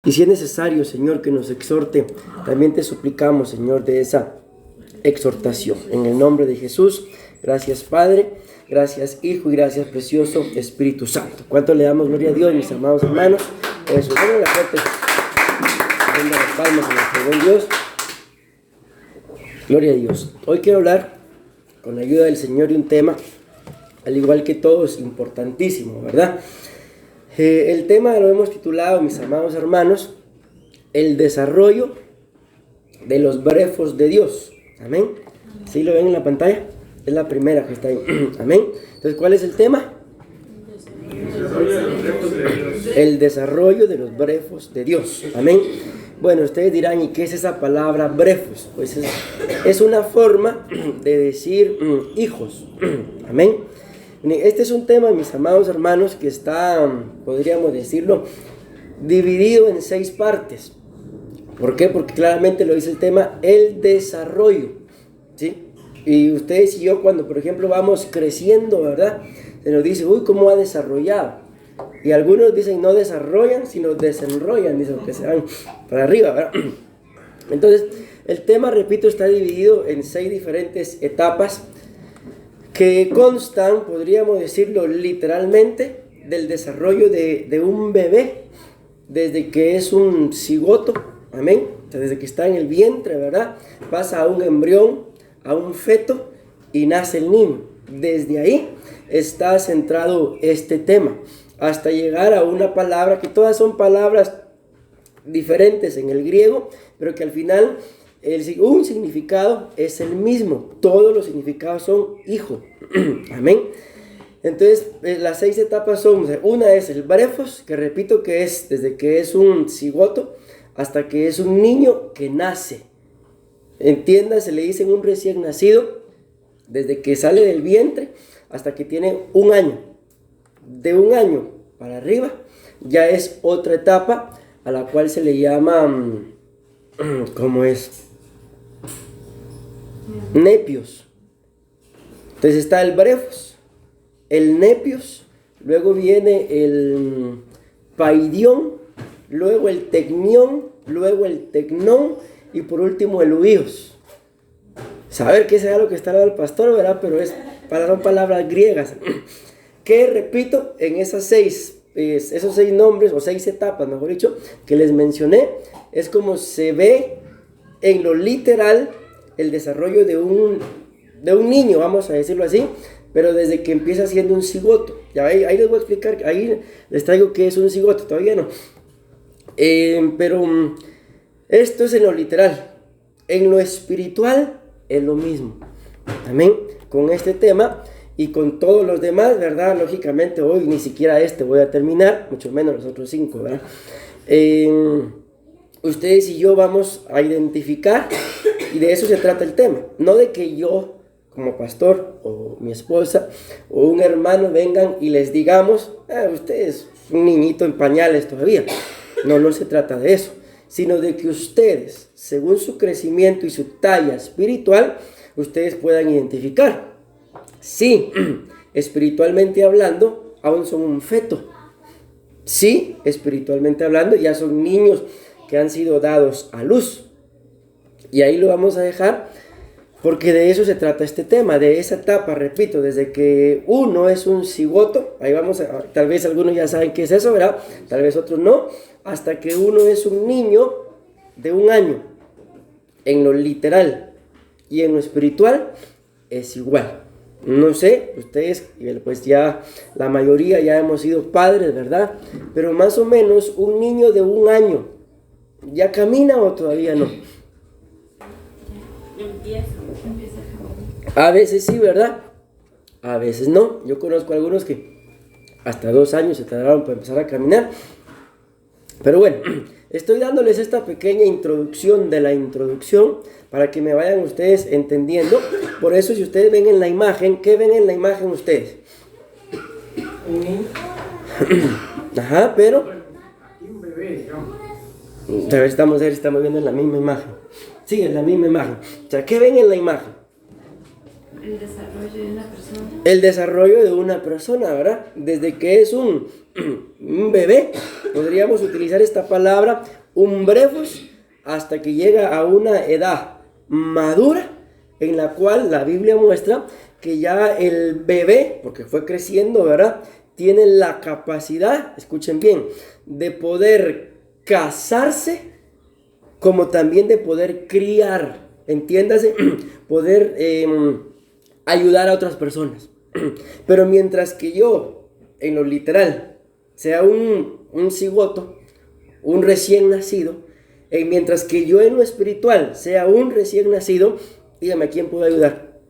Y si es necesario, Señor, que nos exhorte, también te suplicamos, Señor, de esa exhortación. En el nombre de Jesús, gracias Padre, gracias Hijo y gracias precioso Espíritu Santo. ¿Cuánto le damos gloria a Dios, mis amados hermanos? Eso, denle la fuerte. Denle las palmas a nuestro buen Dios. Gloria a Dios. Hoy quiero hablar, con la ayuda del Señor, de un tema, al igual que todos, importantísimo, ¿verdad? El tema lo hemos titulado, mis amados hermanos, el desarrollo de los brefos de Dios. Amén. ¿Sí lo ven en la pantalla? Es la primera que está ahí. Amén. Entonces, ¿cuál es el tema? El desarrollo de los brefos de Dios. Amén. Bueno, ustedes dirán, ¿y qué es esa palabra brefos? Pues es una forma de decir hijos. Amén. Este es un tema, mis amados hermanos, que está, podríamos decirlo, dividido en 6 partes. ¿Por qué? Porque claramente lo dice el tema, el desarrollo, ¿sí? Y ustedes y yo, cuando por ejemplo vamos creciendo, ¿verdad? Se nos dice, uy, ¿cómo ha desarrollado? Y algunos dicen, no desarrollan, sino desenrollan, dicen que se van para arriba, ¿verdad? Entonces, el tema, repito, está dividido en 6 diferentes etapas que constan, podríamos decirlo literalmente, del desarrollo de un bebé, desde que es un cigoto, amén, o sea, desde que está en el vientre, ¿verdad? Pasa a un embrión, a un feto y nace el niño. Desde ahí está centrado este tema, hasta llegar a una palabra, que todas son palabras diferentes en el griego, pero que al final un significado es el mismo. Todos los significados son hijo. Amén. Entonces, las 6 etapas son, una es el brefos, que repito que es desde que es un cigoto hasta que es un niño que nace. Entienda, se le dice un recién nacido, desde que sale del vientre hasta que tiene un año. De un año para arriba ya es otra etapa a la cual se le llama, ¿cómo es? Nepios. Entonces está el brefos, el nepios, luego viene el paidión, luego el tecnión, luego el tecnón y por último el huíos. Saber qué sea lo que está hablando el pastor, ¿verdad? Pero son palabras griegas que repito en esos 6 nombres o 6 etapas, mejor dicho, que les mencioné. Es como se ve en lo literal el desarrollo de un niño, vamos a decirlo así, pero desde que empieza siendo un cigoto. Ya ahí les voy a explicar, ahí les traigo qué es un cigoto, todavía no. Pero esto es en lo literal. En lo espiritual es lo mismo. Amén. Con este tema y con todos los demás, ¿verdad? Lógicamente hoy ni siquiera voy a terminar, mucho menos los otros 5, ¿verdad? Ustedes y yo vamos a identificar, y de eso se trata el tema, no de que yo como pastor o mi esposa o un hermano vengan y les digamos, usted es un niñito en pañales todavía. No se trata de eso, sino de que ustedes, según su crecimiento y su talla espiritual, ustedes puedan identificar. Sí, espiritualmente hablando, aún son un feto. Sí, espiritualmente hablando, ya son niños que han sido dados a luz. Y ahí lo vamos a dejar, porque de eso se trata este tema, de esa etapa, repito, desde que uno es un cigoto, ahí vamos a, tal vez algunos ya saben qué es eso, ¿verdad? Tal vez otros no, hasta que uno es un niño de un año, en lo literal y en lo espiritual es igual. No sé, ustedes, pues ya la mayoría ya hemos sido padres, ¿verdad? Pero más o menos un niño de un año, ¿ya camina o todavía no? A veces sí, ¿verdad? A veces no. Yo conozco algunos que hasta 2 años se tardaron para empezar a caminar. Pero bueno, estoy dándoles esta pequeña introducción de la introducción para que me vayan ustedes entendiendo. Por eso, si ustedes ven en la imagen, ¿qué ven en la imagen ustedes? Ajá, pero un bebé, digamos. A ver, estamos viendo en la misma imagen. Sí, en la misma imagen. O sea, ¿qué ven en la imagen? El desarrollo de una persona. El desarrollo de una persona, ¿verdad? Desde que es un bebé, podríamos utilizar esta palabra, un brefos, hasta que llega a una edad madura, en la cual la Biblia muestra que ya el bebé, porque fue creciendo, ¿verdad?, tiene la capacidad, escuchen bien, de poder casarse, como también de poder criar, entiéndase, poder ayudar a otras personas. Pero mientras que yo, en lo literal, sea un cigoto, un recién nacido, mientras que yo en lo espiritual sea un recién nacido, dígame, ¿a quién puedo ayudar?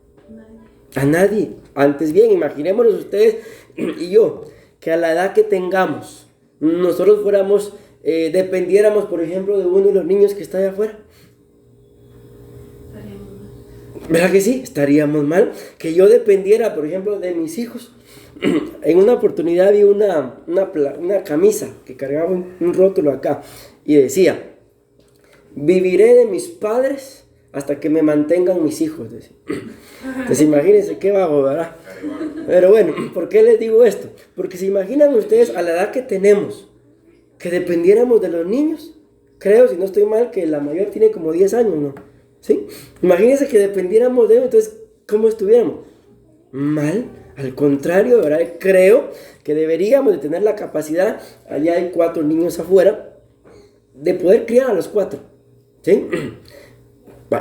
A nadie. Antes bien, imaginémonos ustedes y yo, que a la edad que tengamos, nosotros fuéramos, dependiéramos, por ejemplo, de uno de los niños que está allá afuera. ¿Verdad que sí? Estaríamos mal. Que yo dependiera, por ejemplo, de mis hijos. En una oportunidad vi una camisa que cargaba un rótulo acá y decía: viviré de mis padres hasta que me mantengan mis hijos. Decía. Entonces imagínense qué vago, ¿verdad? Pero bueno, ¿por qué les digo esto? Porque se imaginan ustedes a la edad que tenemos, que dependiéramos de los niños. Creo, si no estoy mal, que la mayor tiene como 10 años, ¿no? ¿Sí? Imagínense que dependiéramos de ellos, entonces, ¿cómo estuviéramos? Mal. Al contrario, ¿verdad? Creo que deberíamos de tener la capacidad, allá hay 4 niños afuera, de poder criar a los 4. ¿Sí?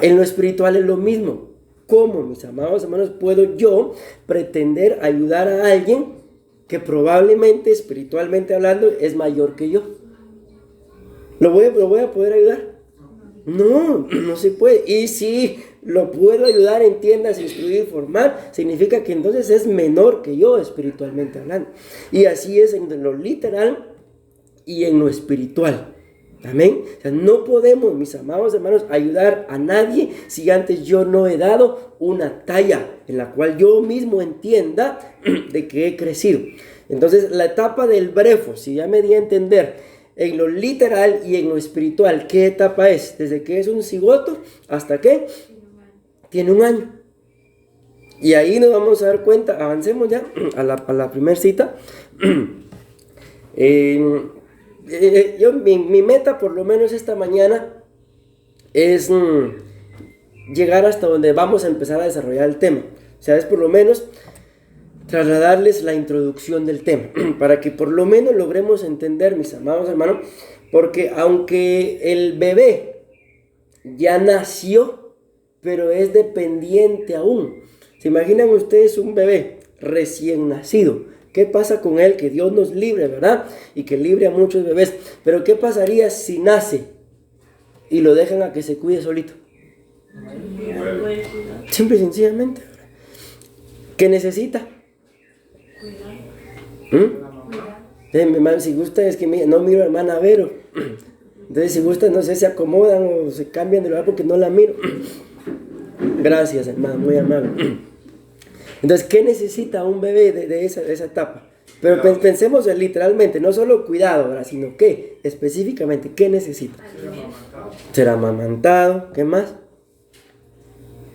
En lo espiritual es lo mismo. ¿Cómo, mis amados hermanos, puedo yo pretender ayudar a alguien que probablemente, espiritualmente hablando, es mayor que yo? ¿Lo voy a poder ayudar? No, no se puede. Y si lo puedo ayudar, entiendas, instruir, formar, significa que entonces es menor que yo espiritualmente hablando. Y así es en lo literal y en lo espiritual. Amén. O sea, no podemos, mis amados hermanos, ayudar a nadie si antes yo no he dado una talla en la cual yo mismo entienda de que he crecido. Entonces, la etapa del brefo, si ya me di a entender en lo literal y en lo espiritual, ¿qué etapa es? Desde que es un cigoto hasta que tiene un año. Y ahí nos vamos a dar cuenta, avancemos ya a la primera cita. Mi meta, por lo menos esta mañana, es llegar hasta donde vamos a empezar a desarrollar el tema. O sea, es por lo menos trasladarles la introducción del tema, para que por lo menos logremos entender, mis amados hermanos, porque aunque el bebé ya nació, pero es dependiente aún. ¿Se imaginan ustedes un bebé recién nacido? ¿Qué pasa con él? Que Dios nos libre, ¿verdad? Y que libre a muchos bebés. Pero ¿qué pasaría si nace y lo dejan a que se cuide solito? Simple y sencillamente. ¿Qué necesita? Si gusta, es que no miro a hermana Vero. Entonces, si gusta, no sé, se acomodan o se cambian de lugar porque no la miro. Gracias, hermana, muy amable. Entonces, ¿qué necesita un bebé de esa etapa? Pero pensemos literalmente, no solo cuidado, ¿verdad? Sino que específicamente, ¿qué necesita? Ser amamantado, ¿qué más?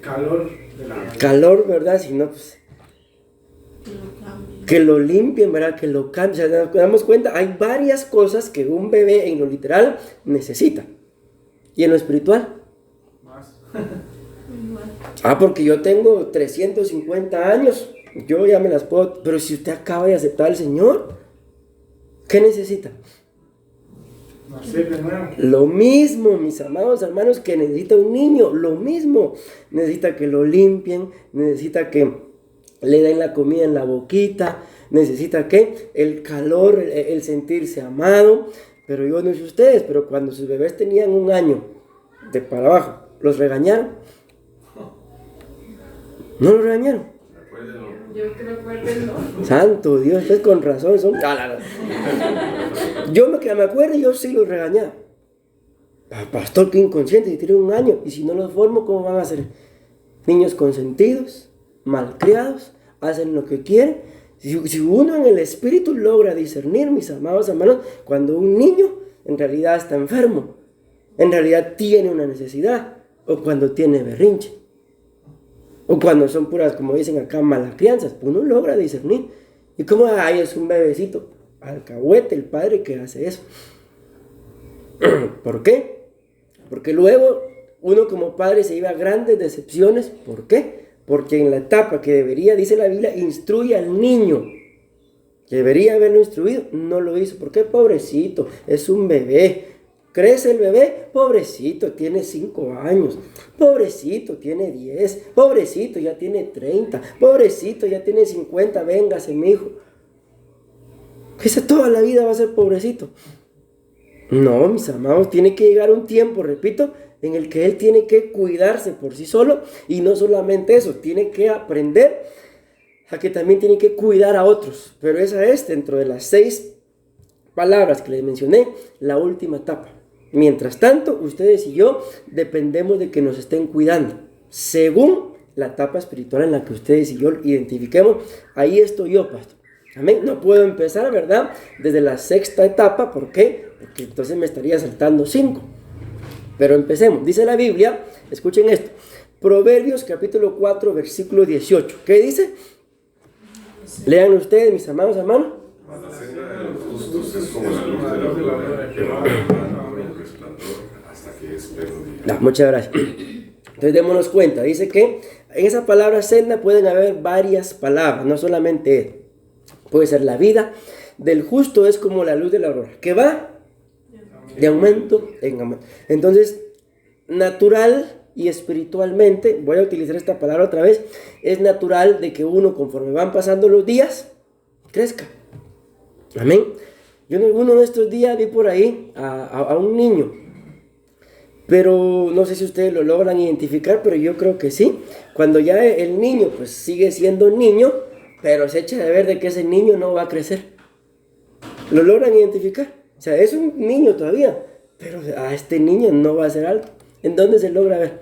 Calor, ¿verdad? Si no, pues que lo limpien, ¿verdad? Que lo cambien. O sea, nos damos cuenta, hay varias cosas que un bebé en lo literal necesita. ¿Y en lo espiritual? Más. Porque yo tengo 350 años, yo ya me las puedo, pero si usted acaba de aceptar al Señor, ¿qué necesita? Lo mismo, mis amados hermanos, que necesita un niño, lo mismo. Necesita que lo limpien, necesita que le den la comida en la boquita, necesita que el calor, el sentirse amado. Pero yo no sé ustedes, pero cuando sus bebés tenían un año de para abajo, ¿los regañaron? ¿No los regañaron? Yo creo que Santo Dios, ustedes con razón son... Yo que me acuerdo, yo sí los regañaba. Pastor, que inconsciente, si tiene un año, y si no los formo, ¿cómo van a ser? Niños consentidos, malcriados, hacen lo que quieren. Si uno en el espíritu logra discernir, mis amados hermanos, cuando un niño en realidad está enfermo, en realidad tiene una necesidad, o cuando tiene berrinche, O cuando son puras, como dicen acá, malas crianzas, uno logra discernir. Y como, ay, es un bebecito, alcahuete el padre que hace eso. ¿Por qué? Porque luego uno como padre se lleva a grandes decepciones. ¿Por qué? Porque en la etapa que debería, dice la Biblia, instruye al niño. Que debería haberlo instruido, no lo hizo. ¿Por qué? Pobrecito, es un bebé. Crece el bebé, pobrecito, tiene 5 años. Pobrecito, tiene 10. Pobrecito, ya tiene 30. Pobrecito, ya tiene 50. Véngase, mi hijo. Ese toda la vida va a ser pobrecito. No, mis amados, tiene que llegar un tiempo, repito, en el que él tiene que cuidarse por sí solo. Y no solamente eso, tiene que aprender a que también tiene que cuidar a otros. Pero esa es, dentro de las 6 palabras que les mencioné, la última etapa. Mientras tanto, ustedes y yo dependemos de que nos estén cuidando, según la etapa espiritual en la que ustedes y yo identifiquemos. Ahí estoy yo, pastor. Amén. No puedo empezar, ¿verdad?, desde la 6ª etapa. ¿Por qué? Porque entonces me estaría saltando 5. Pero empecemos. Dice la Biblia, escuchen esto, Proverbios capítulo 4, versículo 18. ¿Qué dice? Lean ustedes, mis amados hermanos. La senda de los justos es como la luz de la aurora, que va aumentando el resplandor hasta que es pleno día. Muchas gracias. Entonces démonos cuenta, dice que en esa palabra senda pueden haber varias palabras, no solamente puede ser la vida del justo es como la luz de la aurora, que va de aumento en aumento. Entonces, natural y espiritualmente, voy a utilizar esta palabra otra vez, es natural de que uno, conforme van pasando los días, crezca. Amén. Yo en uno de estos días vi por ahí a un niño, pero no sé si ustedes lo logran identificar, pero yo creo que sí. Cuando ya el niño pues sigue siendo niño, pero se echa de ver de que ese niño no va a crecer. ¿Lo logran identificar? O sea, es un niño todavía, pero este niño no va a ser alto. ¿En dónde se logra ver?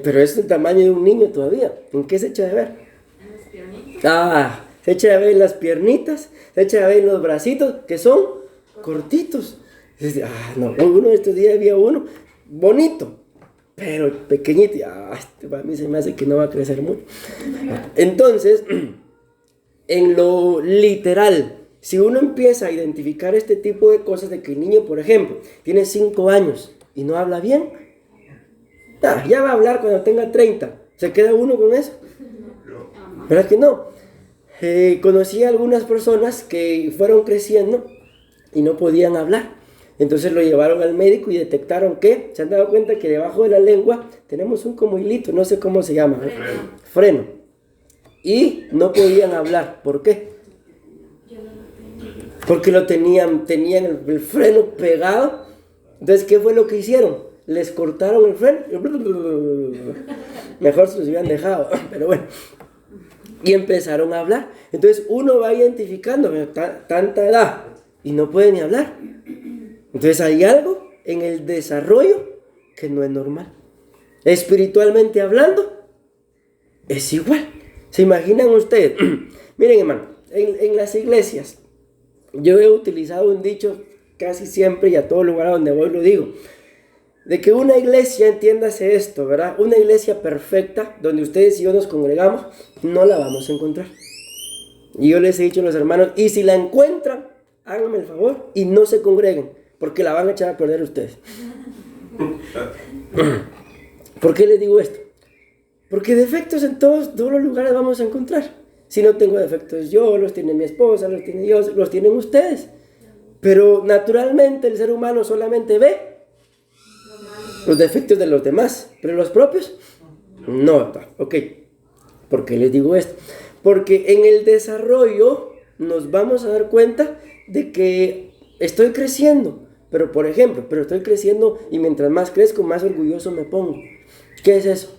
Pero es el tamaño de un niño todavía. ¿En qué se echa de ver? En las piernitas. Se echa de ver en las piernitas, se echa de ver en los bracitos, que son cortitos. No, uno de estos días había uno bonito, pero pequeñito. Para mí se me hace que no va a crecer mucho. Entonces, en lo literal, si uno empieza a identificar este tipo de cosas, de que el niño, por ejemplo, tiene 5 años y no habla bien, ya va a hablar cuando tenga 30. ¿Se queda uno con eso? ¿Verdad que no? Conocí a algunas personas que fueron creciendo y no podían hablar. Entonces lo llevaron al médico y detectaron que, se han dado cuenta que debajo de la lengua tenemos un como hilito, no sé cómo se llama, freno. Y no podían hablar. ¿Por qué? Porque tenían el freno pegado. Entonces, ¿qué fue lo que hicieron? Les cortaron el freno. Mejor se los hubieran dejado, pero bueno. Y empezaron a hablar. Entonces uno va identificando tanta edad y no puede ni hablar. Entonces hay algo en el desarrollo que no es normal. Espiritualmente hablando, es igual. ¿Se imaginan ustedes? Miren, hermano, en las iglesias, yo he utilizado un dicho casi siempre y a todo lugar a donde voy lo digo. De que una iglesia, entiéndase esto, ¿verdad? Una iglesia perfecta, donde ustedes y yo nos congregamos, no la vamos a encontrar. Y yo les he dicho a los hermanos, y si la encuentran, háganme el favor y no se congreguen, porque la van a echar a perder ustedes. ¿Por qué les digo esto? Porque defectos en todos los lugares vamos a encontrar. Si no tengo defectos yo, los tiene mi esposa, los tiene Dios, los tienen ustedes. Pero naturalmente el ser humano solamente ve los defectos de los demás, pero los propios no. Ok, ¿por qué les digo esto? Porque en el desarrollo nos vamos a dar cuenta de que estoy creciendo, pero por ejemplo, estoy creciendo y mientras más crezco, más orgulloso me pongo. ¿Qué es eso?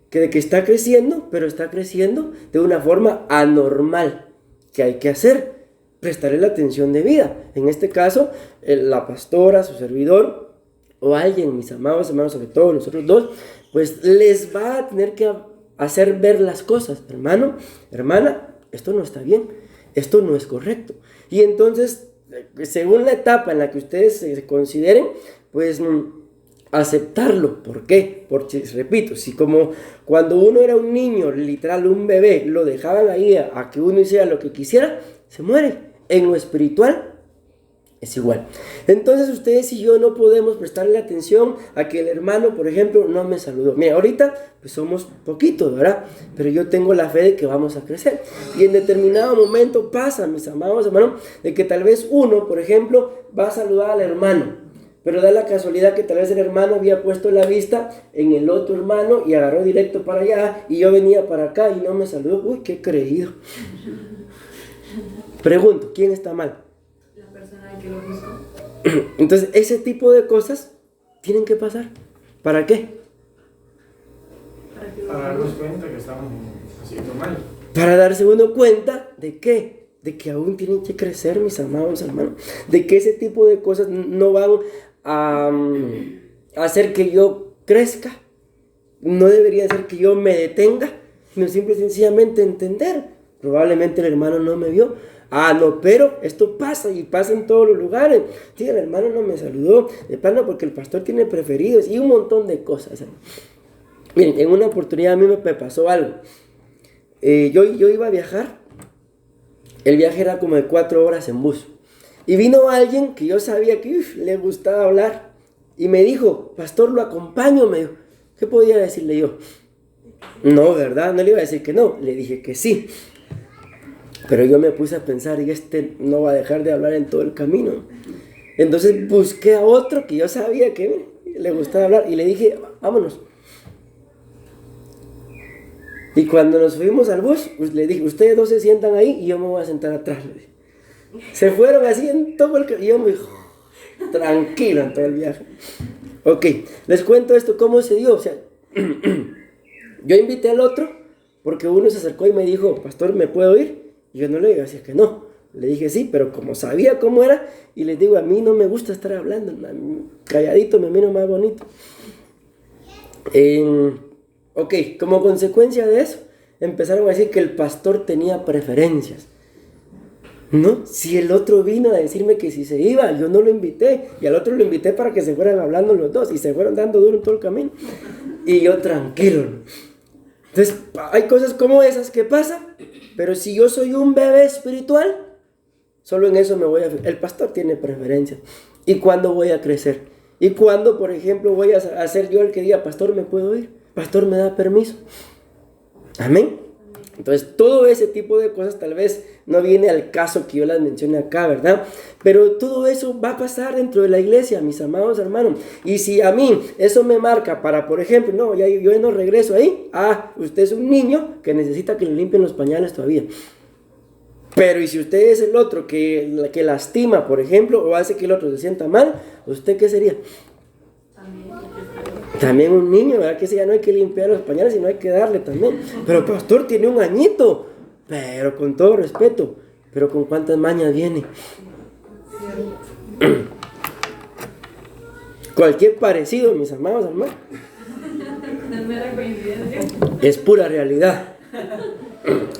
Que de que está creciendo, pero está creciendo de una forma anormal. ¿Qué hay que hacer? Prestarle la atención debida. En este caso, la pastora, su servidor, o alguien, mis amados hermanos, sobre todo nosotros dos, pues les va a tener que hacer ver las cosas. Hermano, hermana, esto no está bien, esto no es correcto. Y entonces, según la etapa en la que ustedes se consideren, pues aceptarlo. ¿Por qué? Porque, repito, si como cuando uno era un niño, literal, un bebé, lo dejaban ahí a que uno hiciera lo que quisiera, se muere. En lo espiritual es igual. Entonces ustedes y yo no podemos prestarle atención a que el hermano, por ejemplo, no me saludó. Mira, ahorita pues somos poquitos, ¿verdad? Pero yo tengo la fe de que vamos a crecer. Y en determinado momento pasa, mis amados hermanos, de que tal vez uno, por ejemplo, va a saludar al hermano. Pero da la casualidad que tal vez el hermano había puesto la vista en el otro hermano y agarró directo para allá y yo venía para acá y no me saludó. Uy, qué creído. Pregunto, ¿quién está mal? La persona que lo buscó. Entonces, ese tipo de cosas tienen que pasar. ¿Para qué? Para darnos cuenta que estamos haciendo mal. Para darse uno cuenta de qué, de que aún tienen que crecer, mis amados hermanos, de que ese tipo de cosas no van a hacer que yo crezca, no debería hacer que yo me detenga, sino simple y sencillamente entender. Probablemente el hermano no me vio. No, pero esto pasa y pasa en todos los lugares. Sí, el hermano no me saludó, de plano porque el pastor tiene preferidos y un montón de cosas. Miren, en una oportunidad a mí me pasó algo. Yo iba a viajar. El viaje era como de 4 horas en bus. Y vino alguien que yo sabía que le gustaba hablar. Y me dijo, pastor, lo acompaño, me dijo. ¿Qué podía decirle yo? No, ¿verdad? No le iba a decir que no. Le dije que sí. Pero yo me puse a pensar, y este no va a dejar de hablar en todo el camino. Entonces busqué a otro que yo sabía que le gustaba hablar. Y le dije, vámonos. Y cuando nos fuimos al bus, pues le dije, ustedes dos se sientan ahí y yo me voy a sentar atrás. Le dije. Se fueron así en todo el camino. Y yo me dijo, tranquilo en todo el viaje. Ok, les cuento esto, cómo se dio. O sea, yo invité al otro porque uno se acercó y me dijo, pastor, ¿me puedo ir? Y yo no le decía que no. Le dije sí, pero como sabía cómo era, y les digo, a mí no me gusta estar hablando, calladito me miro más bonito. Ok, como consecuencia de eso, empezaron a decir que el pastor tenía preferencias. ¿No? Si el otro vino a decirme que si se iba, yo no lo invité, y al otro lo invité para que se fueran hablando los dos, y se fueron dando duro en todo el camino. Y yo tranquilo. Entonces, hay cosas como esas que pasan, pero si yo soy un bebé espiritual, solo en eso me voy a fijar. El pastor tiene preferencias. ¿Y cuándo voy a crecer? ¿Y cuándo, por ejemplo, voy a ser yo el que diga, pastor, ¿me puedo ir? Pastor, ¿me da permiso? Amén. Entonces, todo ese tipo de cosas tal vez no viene al caso que yo las mencione acá, ¿verdad? Pero todo eso va a pasar dentro de la iglesia, mis amados hermanos. Y si a mí eso me marca para, por ejemplo, no, ya yo no regreso ahí. Usted es un niño que necesita que le limpien los pañales todavía. Pero y si usted es el otro que lastima, por ejemplo, o hace que el otro se sienta mal, ¿usted qué sería? También un niño, ¿verdad? Que si ya no hay que limpiar los pañales, sino hay que darle también. Pero pastor, tiene 1 añito. Pero con todo respeto, pero con cuántas mañas viene. Cualquier parecido, mis amados hermanos, es pura realidad.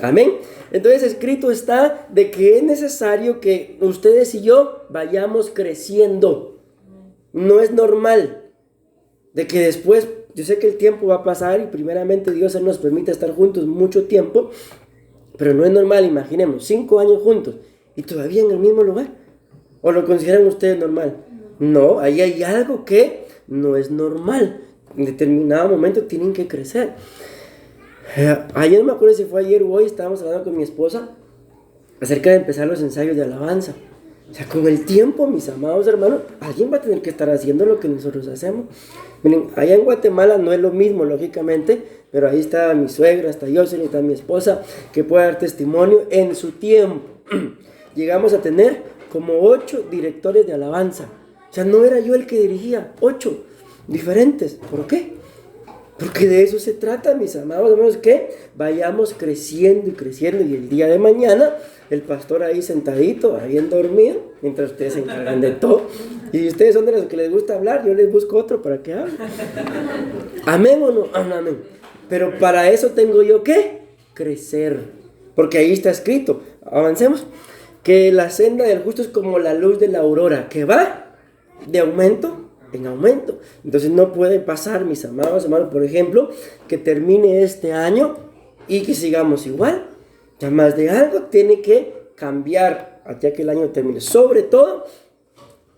Amén. Entonces escrito está de que es necesario que ustedes y yo vayamos creciendo. No es normal de que después, yo sé que el tiempo va a pasar y primeramente Dios nos permite estar juntos mucho tiempo, pero no es normal, imaginemos, 5 años juntos y todavía en el mismo lugar. ¿O lo consideran ustedes normal? No, ahí hay algo que no es normal. En determinado momento tienen que crecer. Ayer, no me acuerdo si fue ayer o hoy, estábamos hablando con mi esposa acerca de empezar los ensayos de alabanza. O sea, con el tiempo, mis amados hermanos, alguien va a tener que estar haciendo lo que nosotros hacemos. Miren, allá en Guatemala no es lo mismo, lógicamente, pero ahí está mi suegra, está Jocelyn, está mi esposa, que puede dar testimonio. En su tiempo llegamos a tener como 8 directores de alabanza. O sea, no era yo el que dirigía, 8 diferentes. ¿Por qué? Porque de eso se trata, mis amados hermanos, que vayamos creciendo y creciendo, y el día de mañana el pastor ahí sentadito, bien dormido, mientras ustedes se encargan de todo. Y si ustedes son de los que les gusta hablar, yo les busco otro para que hable. ¿Amén o no? Amén. Pero para eso tengo yo que crecer, porque ahí está escrito, avancemos, que la senda del justo es como la luz de la aurora, que va de aumento en aumento. Entonces no puede pasar, mis amados hermanos, por ejemplo, que termine este año y que sigamos igual. Ya más de algo tiene que cambiar ya que el año termine, sobre todo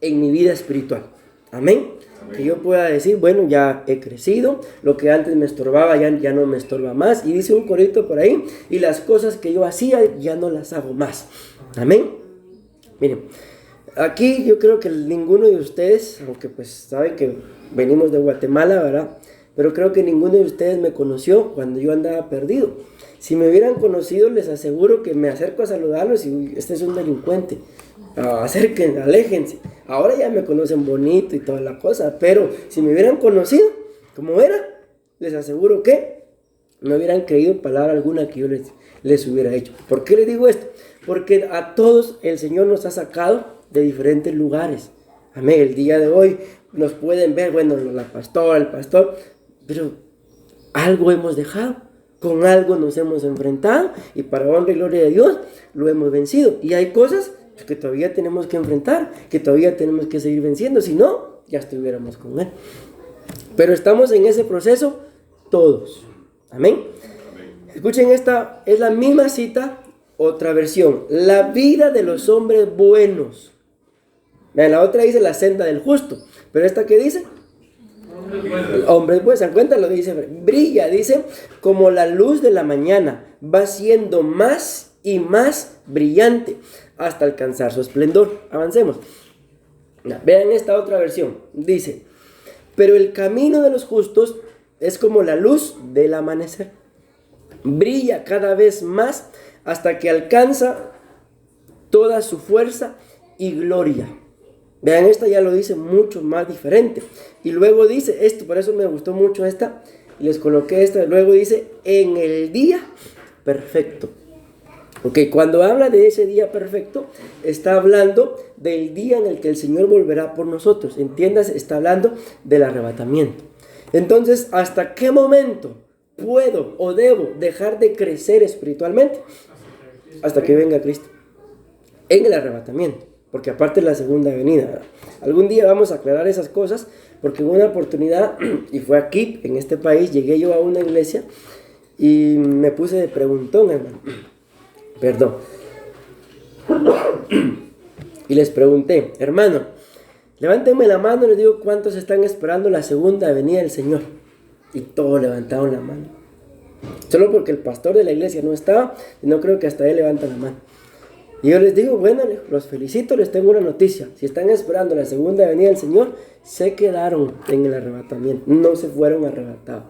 en mi vida espiritual. Amén. Que yo pueda decir, bueno, ya he crecido, lo que antes me estorbaba ya no me estorba más. Y dice un corito por ahí, y las cosas que yo hacía ya no las hago más. Amén. Miren, aquí yo creo que ninguno de ustedes, aunque pues saben que venimos de Guatemala, ¿verdad? Pero creo que ninguno de ustedes me conoció cuando yo andaba perdido. Si me hubieran conocido, les aseguro que me acerco a saludarlos y uy, este es un delincuente. Acérquense, aléjense. Ahora ya me conocen bonito y toda la cosa, pero si me hubieran conocido como era, les aseguro que no hubieran creído palabra alguna que yo les hubiera hecho. ¿Por qué les digo esto? Porque a todos el Señor nos ha sacado de diferentes lugares. Amén. El día de hoy nos pueden ver, bueno, la pastora, el pastor, pero algo hemos dejado, con algo nos hemos enfrentado y para honra y gloria de Dios lo hemos vencido. Y hay cosas que todavía tenemos que enfrentar, que todavía tenemos que seguir venciendo, si no, ya estuviéramos con Él. Pero estamos en ese proceso todos. Amén. Escuchen, esta es la misma cita, otra versión. La vida de los hombres buenos. En la otra dice la senda del justo, pero esta ¿qué dice? Hombres buenos. ¿Se dan cuenta? Lo dice, brilla, dice, como la luz de la mañana, va siendo más y más brillante hasta alcanzar su esplendor. Avancemos. Vean esta otra versión. Dice, pero el camino de los justos es como la luz del amanecer. Brilla cada vez más hasta que alcanza toda su fuerza y gloria. Vean, esta ya lo dice mucho más diferente. Y luego dice esto, por eso me gustó mucho esta, y les coloqué esta. Luego dice, en el día perfecto. Ok, cuando habla de ese día perfecto, está hablando del día en el que el Señor volverá por nosotros. Entiendas, está hablando del arrebatamiento. Entonces, ¿hasta qué momento puedo o debo dejar de crecer espiritualmente? Hasta que venga Cristo. En el arrebatamiento. Porque aparte es la segunda venida, ¿verdad? Algún día vamos a aclarar esas cosas, porque en una oportunidad, y fue aquí, en este país, llegué yo a una iglesia y me puse de preguntón, hermano. Perdón. Y les pregunté, hermano, levántenme la mano y les digo cuántos están esperando la segunda venida del Señor. Y todos levantaron la mano. Solo porque el pastor de la iglesia no estaba, y no creo que hasta él levanta la mano. Y yo les digo, bueno, los felicito, les tengo una noticia. Si están esperando la segunda venida del Señor, se quedaron en el arrebatamiento, no se fueron arrebatados.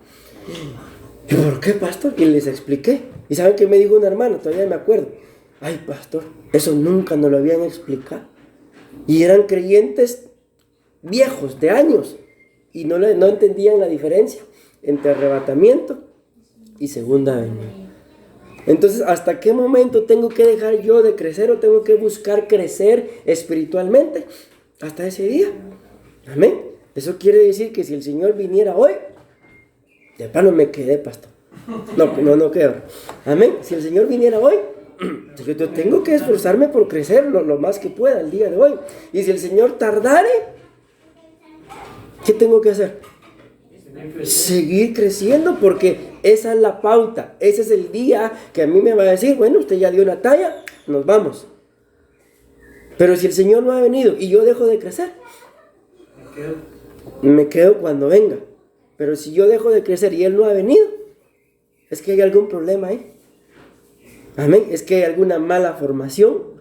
¿Y por qué, pastor? Y les expliqué. ¿Y saben qué me dijo un hermano? Todavía me acuerdo. Ay, pastor, eso nunca nos lo habían explicado. Y eran creyentes viejos, de años, y no entendían la diferencia entre arrebatamiento y segunda venida. Entonces, ¿hasta qué momento tengo que dejar yo de crecer o tengo que buscar crecer espiritualmente? Hasta ese día. Amén. Eso quiere decir que si el Señor viniera hoy, de plano me quedé, pastor. No quedo. Amén. Si el Señor viniera hoy, yo tengo que esforzarme por crecer lo más que pueda el día de hoy. Y si el Señor tardare, ¿qué tengo que hacer? Seguir creciendo, porque esa es la pauta. Ese es el día que a mí me va a decir, bueno, usted ya dio la talla, nos vamos. Pero si el Señor no ha venido y yo dejo de crecer, me quedo cuando venga. Pero si yo dejo de crecer y Él no ha venido, es que hay algún problema ahí. Amén. Es que hay alguna mala formación.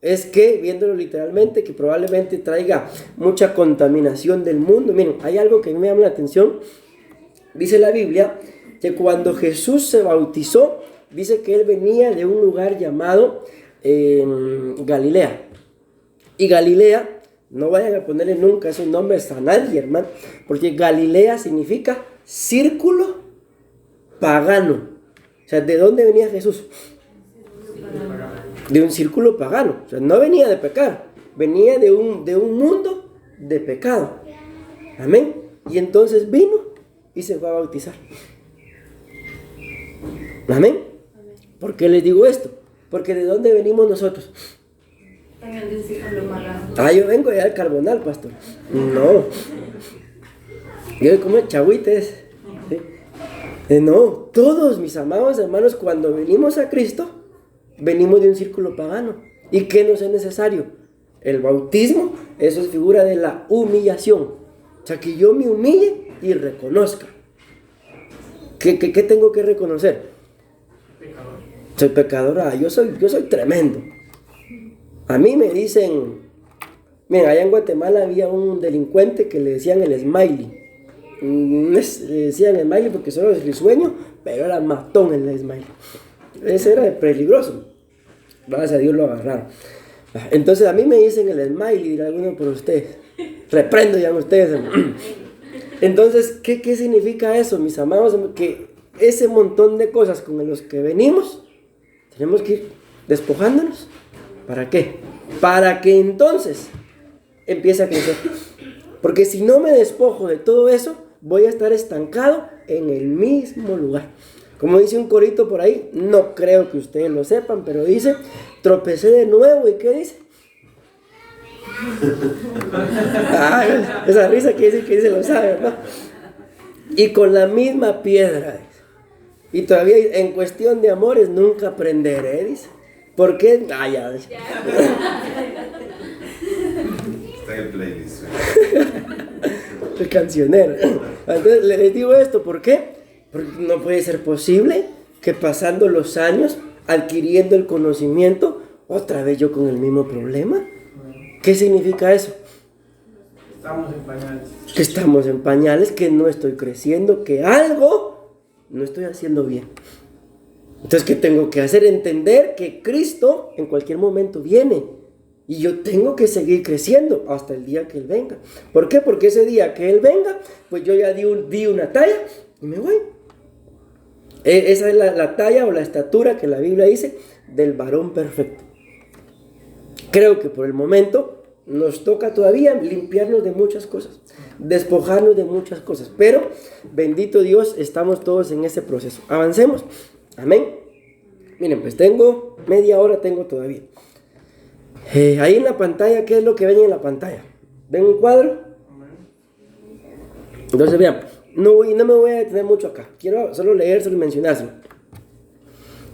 Es que, viéndolo literalmente, que probablemente traiga mucha contaminación del mundo. Miren, hay algo que me llama la atención. Dice la Biblia que cuando Jesús se bautizó, dice que Él venía de un lugar llamado Galilea. Y Galilea, no vayan a ponerle nunca esos nombres a nadie, hermano, porque Galilea significa círculo pagano. O sea, ¿de dónde venía Jesús? De un círculo pagano. O sea, no venía de pecar, venía de un mundo de pecado. Amén. Y entonces vino y se fue a bautizar. Amén. ¿Por qué les digo esto? Porque ¿de dónde venimos nosotros? También de un círculo pagano. Ah, yo vengo ya al Carbonal, pastor. No. Yo como chagüites. ¿Sí? No, todos mis amados hermanos, cuando venimos a Cristo, venimos de un círculo pagano. ¿Y qué nos es necesario? El bautismo, eso es figura de la humillación. O sea, que yo me humille y reconozca. ¿Qué tengo que reconocer? Pecador. Soy pecadora, yo soy tremendo. A mí me dicen, miren, allá en Guatemala había un delincuente que le decían el smiley. Le decían el smiley porque solo es risueño, pero era matón el smiley. Ese era peligroso. Gracias a Dios lo agarraron. Entonces a mí me dicen el smiley, dirá alguno por ustedes. Reprendo ya ustedes. Entonces, ¿qué significa eso, mis amados? Que ese montón de cosas con los que venimos, tenemos que ir despojándonos. ¿Para qué? Para que entonces empiece a crecer. Porque si no me despojo de todo eso, voy a estar estancado en el mismo lugar. Como dice un corito por ahí, no creo que ustedes lo sepan, pero dice, tropecé de nuevo, ¿y qué dice? Esa risa que dice lo sabe, ¿no? Y con la misma piedra, dice. Y todavía en cuestión de amores nunca aprenderé, dice. ¿Por qué? Ya. Está en el playlist. El cancionero. Entonces les digo esto, ¿por qué? Porque no puede ser posible que pasando los años, adquiriendo el conocimiento, otra vez yo con el mismo problema. ¿Qué significa eso? Estamos en pañales. Que estamos en pañales, que no estoy creciendo, que algo no estoy haciendo bien. Entonces, ¿qué tengo que hacer? Entender que Cristo en cualquier momento viene y yo tengo que seguir creciendo hasta el día que Él venga. ¿Por qué? Porque ese día que Él venga, pues yo ya di una talla y me voy. Esa es la talla o la estatura que la Biblia dice del varón perfecto. Creo que por el momento nos toca todavía limpiarnos de muchas cosas, despojarnos de muchas cosas, pero bendito Dios, estamos todos en ese proceso. Avancemos. Amén. Miren, pues tengo media hora, tengo todavía. Ahí en la pantalla, ¿qué es lo que ven en la pantalla? ¿Ven un cuadro? Entonces vean, no me voy a detener mucho acá. Quiero solo leérselo y mencionárselo.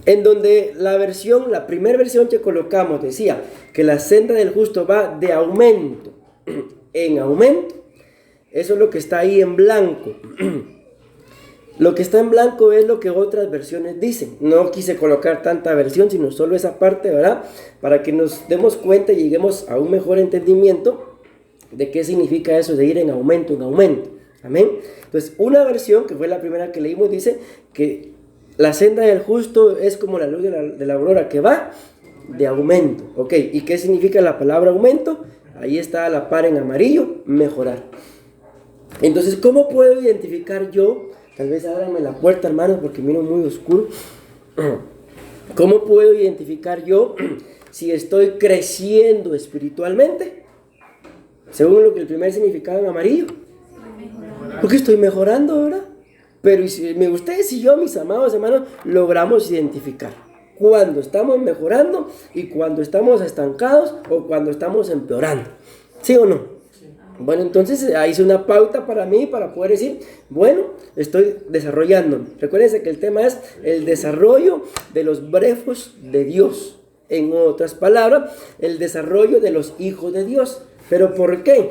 En donde la primera versión que colocamos decía que la senda del justo va de aumento en aumento. Eso es lo que está ahí en blanco. Lo que está en blanco es lo que otras versiones dicen. No quise colocar tanta versión, sino solo esa parte, ¿verdad? Para que nos demos cuenta y lleguemos a un mejor entendimiento de qué significa eso de ir en aumento, en aumento. Amén. Entonces, una versión, que fue la primera que leímos, dice que la senda del justo es como la luz de la aurora, que va de aumento. Ok, ¿y qué significa la palabra aumento? Ahí está a la par en amarillo, mejorar. Entonces, ¿cómo puedo identificar yo? Tal vez ábranme la puerta, hermanos, porque miro muy oscuro. ¿Cómo puedo identificar yo si estoy creciendo espiritualmente? Según lo que el primer significado en amarillo. Porque estoy mejorando, ¿verdad? Pero ustedes y yo, mis amados hermanos, logramos identificar cuando estamos mejorando y cuando estamos estancados o cuando estamos empeorando. ¿Sí o no? Bueno, entonces ahí hice una pauta para mí para poder decir, bueno, estoy desarrollando. Recuérdense que el tema es el desarrollo de los brefos de Dios. En otras palabras, el desarrollo de los hijos de Dios. ¿Pero por qué?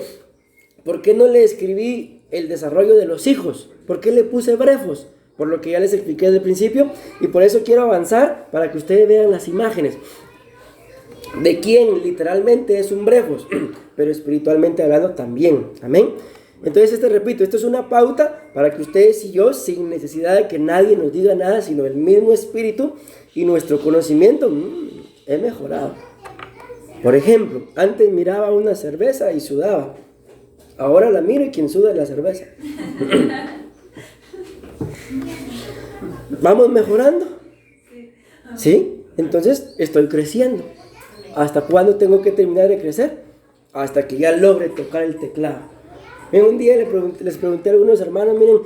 ¿Por qué no le escribí el desarrollo de los hijos? ¿Por qué le puse brefos? Por lo que ya les expliqué desde el principio, y por eso quiero avanzar para que ustedes vean las imágenes de quién literalmente es un brefos, pero espiritualmente hablando también. Amén. Entonces, repito, esto es una pauta para que ustedes y yo, sin necesidad de que nadie nos diga nada, sino el mismo espíritu y nuestro conocimiento, he mejorado. Por ejemplo, antes miraba una cerveza y sudaba. Ahora la miro y quien suda es la cerveza. ¿Vamos mejorando? ¿Sí? Entonces estoy creciendo. ¿Hasta cuándo tengo que terminar de crecer? Hasta que ya logre tocar el teclado. Un día les pregunté a algunos hermanos, miren,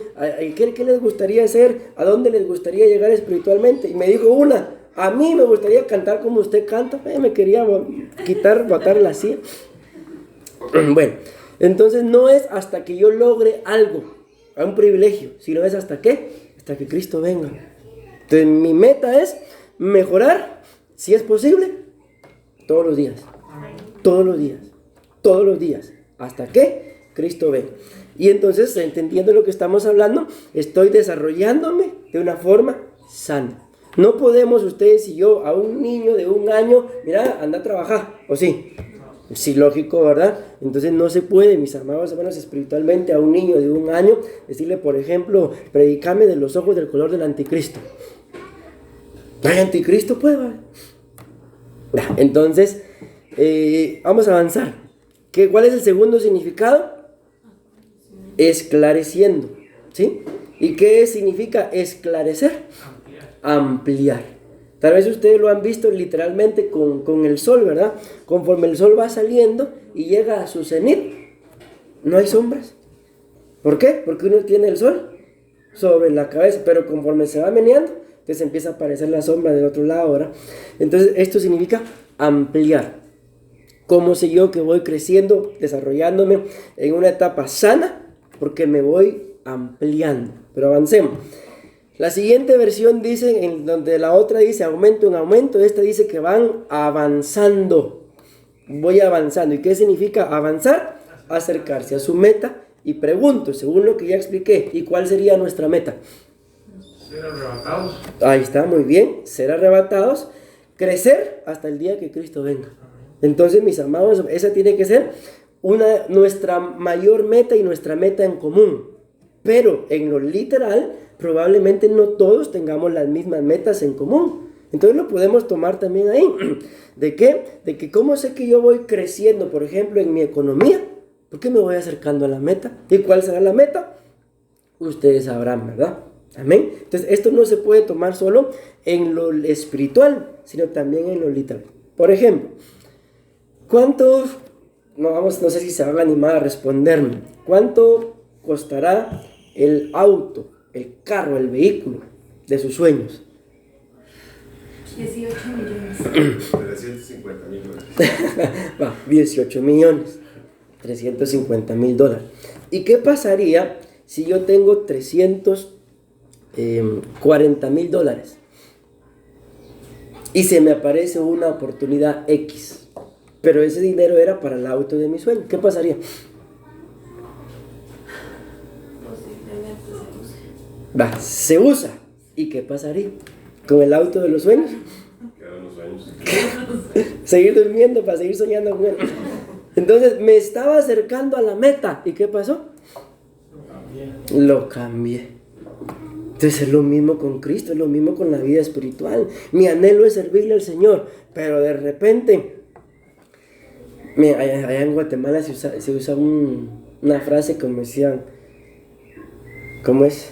¿qué les gustaría hacer? ¿A dónde les gustaría llegar espiritualmente? Y me dijo una, a mí me gustaría cantar como usted canta. Me quería botar la silla. Bueno, entonces no es hasta que yo logre algo, un privilegio, sino es hasta que Cristo venga. Entonces mi meta es mejorar, si es posible, todos los días. Todos los días. Todos los días. Hasta que Cristo venga. Y entonces, entendiendo lo que estamos hablando, estoy desarrollándome de una forma sana. No podemos ustedes y yo a un niño de 1 año, mira, anda a trabajar, ¿o sí? Sí, lógico, ¿verdad? Entonces no se puede, mis amados hermanos, espiritualmente a un niño de 1 año, decirle, por ejemplo, predícame de los ojos del color del anticristo. ¿Hay anticristo? Pues, ¿vale? Entonces, vamos a avanzar. ¿Cuál es el segundo significado? Esclareciendo, ¿sí? ¿Y qué significa esclarecer? Ampliar. Tal vez ustedes lo han visto literalmente con el sol, ¿verdad? Conforme el sol va saliendo y llega a su cenit, no hay sombras. ¿Por qué? Porque uno tiene el sol sobre la cabeza, pero conforme se va meneando, entonces empieza a aparecer la sombra del otro lado, ¿verdad? Entonces esto significa ampliar. ¿Cómo sé yo que voy creciendo, desarrollándome en una etapa sana? Porque me voy ampliando. Pero avancemos. La siguiente versión dice, en donde la otra dice aumento en aumento, esta dice que van avanzando. Voy avanzando. ¿Y qué significa avanzar? Acercarse a su meta. Y pregunto, según lo que ya expliqué, ¿y cuál sería nuestra meta? Ser arrebatados. Ahí está, muy bien. Ser arrebatados. Crecer hasta el día que Cristo venga. Entonces, mis amados, esa tiene que ser nuestra mayor meta y nuestra meta en común. Pero en lo literal, probablemente no todos tengamos las mismas metas en común. Entonces lo podemos tomar también ahí. ¿De qué? De que cómo sé que yo voy creciendo, por ejemplo, en mi economía. ¿Por qué me voy acercando a la meta? ¿Y cuál será la meta? Ustedes sabrán, ¿verdad? Amén. Entonces esto no se puede tomar solo en lo espiritual, sino también en lo literal. Por ejemplo, ¿cuántos? No sé si se van a animar a responderme. ¿Cuánto costará el auto, el carro, el vehículo de sus sueños? 18 millones. 350,000 dólares. Va, 18 millones, 350,000 dólares. ¿Y qué pasaría si yo tengo 340,000 dólares? Y se me aparece una oportunidad X. Pero ese dinero era para el auto de mi sueño. ¿Qué pasaría? Posiblemente se use. Va, se usa. ¿Y qué pasaría con el auto de los sueños? Quedan los sueños. Seguir durmiendo para seguir soñando con él. Entonces me estaba acercando a la meta. ¿Y qué pasó? Lo cambié. Entonces es lo mismo con Cristo, es lo mismo con la vida espiritual. Mi anhelo es servirle al Señor, pero de repente, allá en Guatemala se usa una frase como decían, ¿cómo es?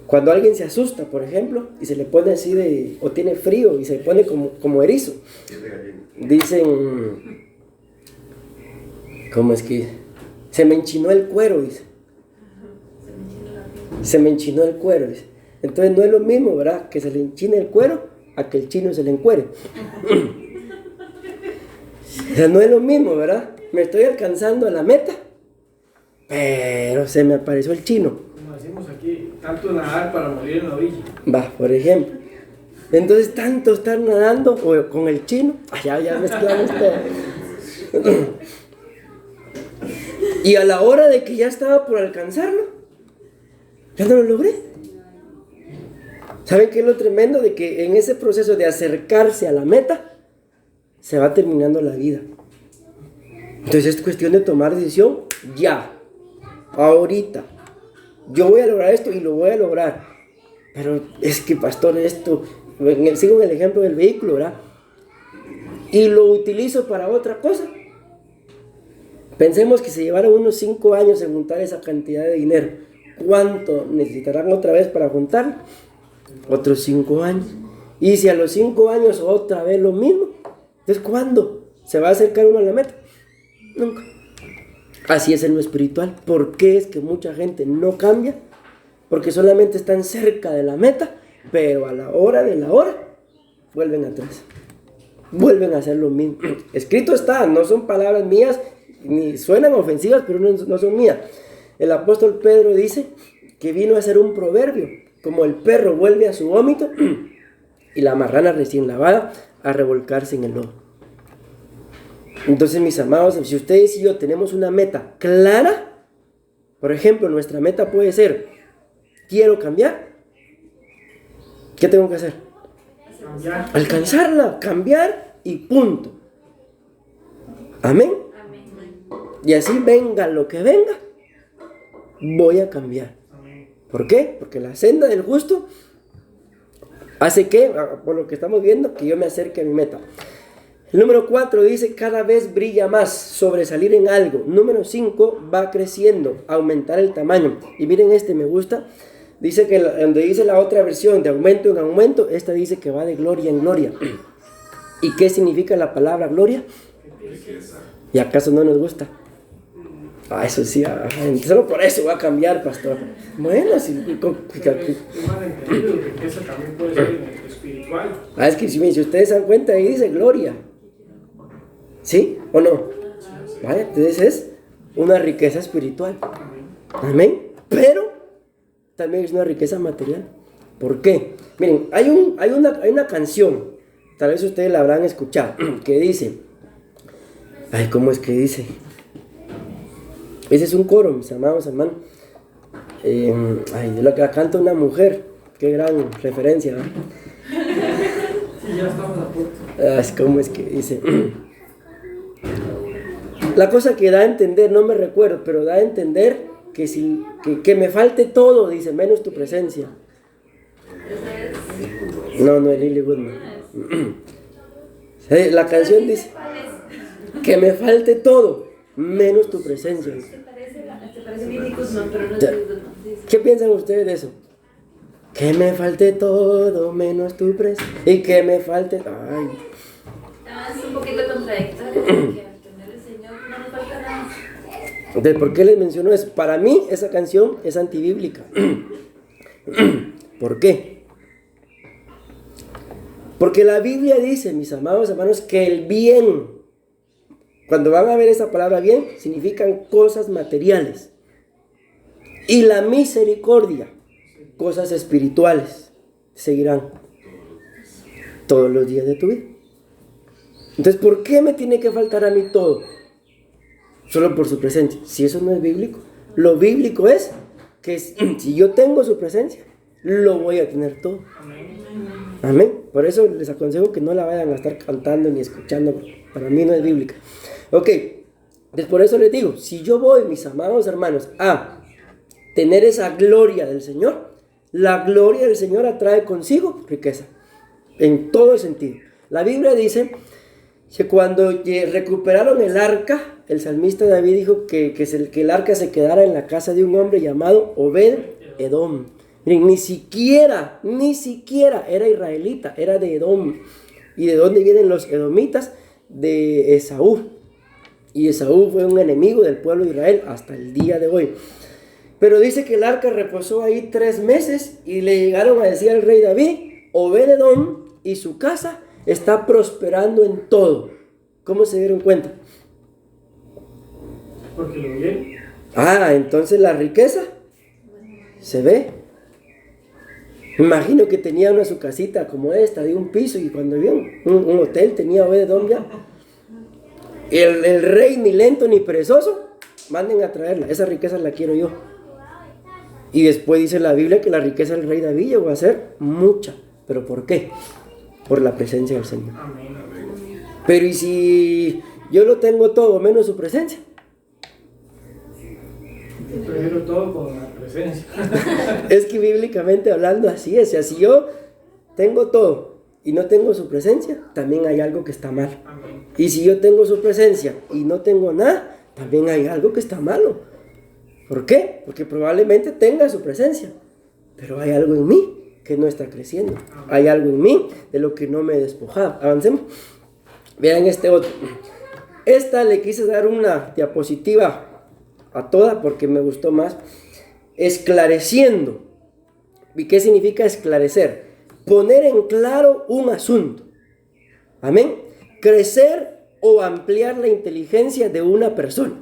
Cuando alguien se asusta, por ejemplo, y se le pone así o tiene frío y se le pone como erizo, dicen, ¿cómo es que? Se me enchinó el cuero, dice. Se me enchinó el cuero, dice. Entonces no es lo mismo, ¿verdad? Que se le enchine el cuero a que el chino se le encuere. O sea, no es lo mismo, ¿verdad? Me estoy alcanzando a la meta, pero se me apareció el chino. Como decimos aquí, tanto nadar para morir en la orilla. Va, por ejemplo. Entonces, tanto estar nadando o con el chino, ya mezclamos todo. Y a la hora de que ya estaba por alcanzarlo, ya no lo logré. ¿Saben qué es lo tremendo? De que en ese proceso de acercarse a la meta, se va terminando la vida. Entonces es cuestión de tomar decisión ya, ahorita. Yo voy a lograr esto y lo voy a lograr. Pero es que, pastor, esto, sigo en el ejemplo del vehículo, ¿verdad? Y lo utilizo para otra cosa. Pensemos que se llevaron unos 5 años en juntar esa cantidad de dinero. ¿Cuánto necesitarán otra vez para juntar? Otros 5 años. Y si a los 5 años otra vez lo mismo, entonces ¿cuándo se va a acercar uno a la meta? Nunca. Así es en lo espiritual. ¿Por qué es que mucha gente no cambia? Porque solamente están cerca de la meta, pero a la hora de la hora vuelven atrás. Vuelven a hacer lo mismo. Escrito está, no son palabras mías, ni suenan ofensivas, pero no son mías. El apóstol Pedro dice que vino a ser un proverbio, como el perro vuelve a su vómito y la marrana recién lavada a revolcarse en el lodo. Entonces, mis amados, si ustedes y yo tenemos una meta clara, por ejemplo, nuestra meta puede ser, quiero cambiar, ¿qué tengo que hacer? Cambiar. Alcanzarla, cambiar y punto. Amén. Y así venga lo que venga, voy a cambiar. ¿Por qué? Porque la senda del justo hace que, por lo que estamos viendo, que yo me acerque a mi meta. El número 4 dice, cada vez brilla más, sobresalir en algo. Número 5, va creciendo, aumentar el tamaño. Y miren me gusta. Dice que donde dice la otra versión, de aumento en aumento, esta dice que va de gloria en gloria. ¿Y qué significa la palabra gloria? ¿Y acaso no nos gusta? Eso sí, solo por eso va a cambiar, pastor. Bueno, si Es mal entendido, que eso también puede ser espiritual. es que si ustedes se dan cuenta, ahí dice gloria. ¿Sí o no? Vale, entonces es una riqueza espiritual. Amén. Pero también es una riqueza material. ¿Por qué? Miren, hay una canción, tal vez ustedes la habrán escuchado, que dice, ¿cómo es que dice? Ese es un coro, mis amados hermanos. Yo la canta una mujer. Qué gran referencia, ¿no? Sí, ya estamos a punto. ¿Cómo es que dice? La cosa que da a entender, no me recuerdo, pero da a entender que me falte todo, dice, menos tu presencia. No es Lily Woodman. La canción dice que me falte todo, menos tu presencia. ¿Qué piensan ustedes de eso? Que me falte todo, menos tu presencia. Y que me falte... Es un poquito contradictorio porque al tener el Señor no nos falta nada. Entonces, ¿por qué les menciono eso? Para mí esa canción es antibíblica. ¿Por qué? Porque la Biblia dice, mis amados hermanos, que el bien, cuando van a ver esa palabra bien, significan cosas materiales. Y la misericordia, cosas espirituales, seguirán todos los días de tu vida. Entonces, ¿por qué me tiene que faltar a mí todo? Solo por su presencia. Si eso no es bíblico. Lo bíblico es que si yo tengo su presencia, lo voy a tener todo. Amén. Por eso les aconsejo que no la vayan a estar cantando ni escuchando. Para mí no es bíblica. Ok. Entonces, por eso les digo, si yo voy, mis amados hermanos, a tener esa gloria del Señor, la gloria del Señor atrae consigo riqueza. En todo sentido. La Biblia dice que cuando recuperaron el arca, el salmista David dijo que el arca se quedara en la casa de un hombre llamado Obed-Edom. Miren, ni siquiera era israelita, era de Edom. ¿Y de dónde vienen los edomitas? De Esaú. Y Esaú fue un enemigo del pueblo de Israel hasta el día de hoy. Pero dice que el arca reposó ahí 3 meses y le llegaron a decir al rey David, Obed-Edom y su casa está prosperando en todo. ¿Cómo se dieron cuenta? Porque lo bien. Entonces la riqueza se ve. Imagino que tenía su casita como esta, de un piso, y cuando vio un hotel tenía Obed-Edom ya. El rey ni lento ni perezoso, manden a traerla, esa riqueza la quiero yo. Y después dice la Biblia que la riqueza del rey David llegó a ser mucha. ¿Pero por qué? Por la presencia del Señor. Amén. Pero ¿y si yo lo tengo todo menos su presencia? Prefiero todo con la presencia. Es que bíblicamente hablando así es. O sea, si yo tengo todo y no tengo su presencia, también hay algo que está mal. Amén. Y si yo tengo su presencia y no tengo nada, también hay algo que está malo. ¿Por qué? Porque probablemente tenga su presencia, pero hay algo en mí que no está creciendo. Hay algo en mí de lo que no me he despojado. Avancemos. Vean este otro. Esta le quise dar una diapositiva a toda porque me gustó más. Esclareciendo. ¿Y qué significa esclarecer? poner en claro un asunto. Amén. Crecer o ampliar la inteligencia de una persona,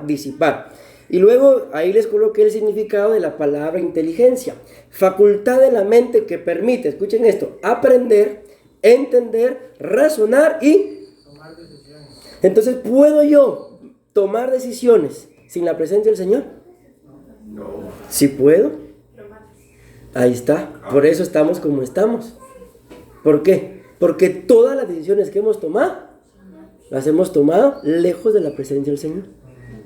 disipar. Y luego ahí les coloqué el significado de la palabra inteligencia. Facultad de la mente que permite, escuchen esto, aprender, entender, razonar y tomar decisiones. Entonces, ¿puedo yo tomar decisiones sin la presencia del Señor? No. ¿Sí puedo? Ahí está. Por eso estamos como estamos. ¿Por qué? Porque todas las decisiones que hemos tomado, las hemos tomado lejos de la presencia del Señor.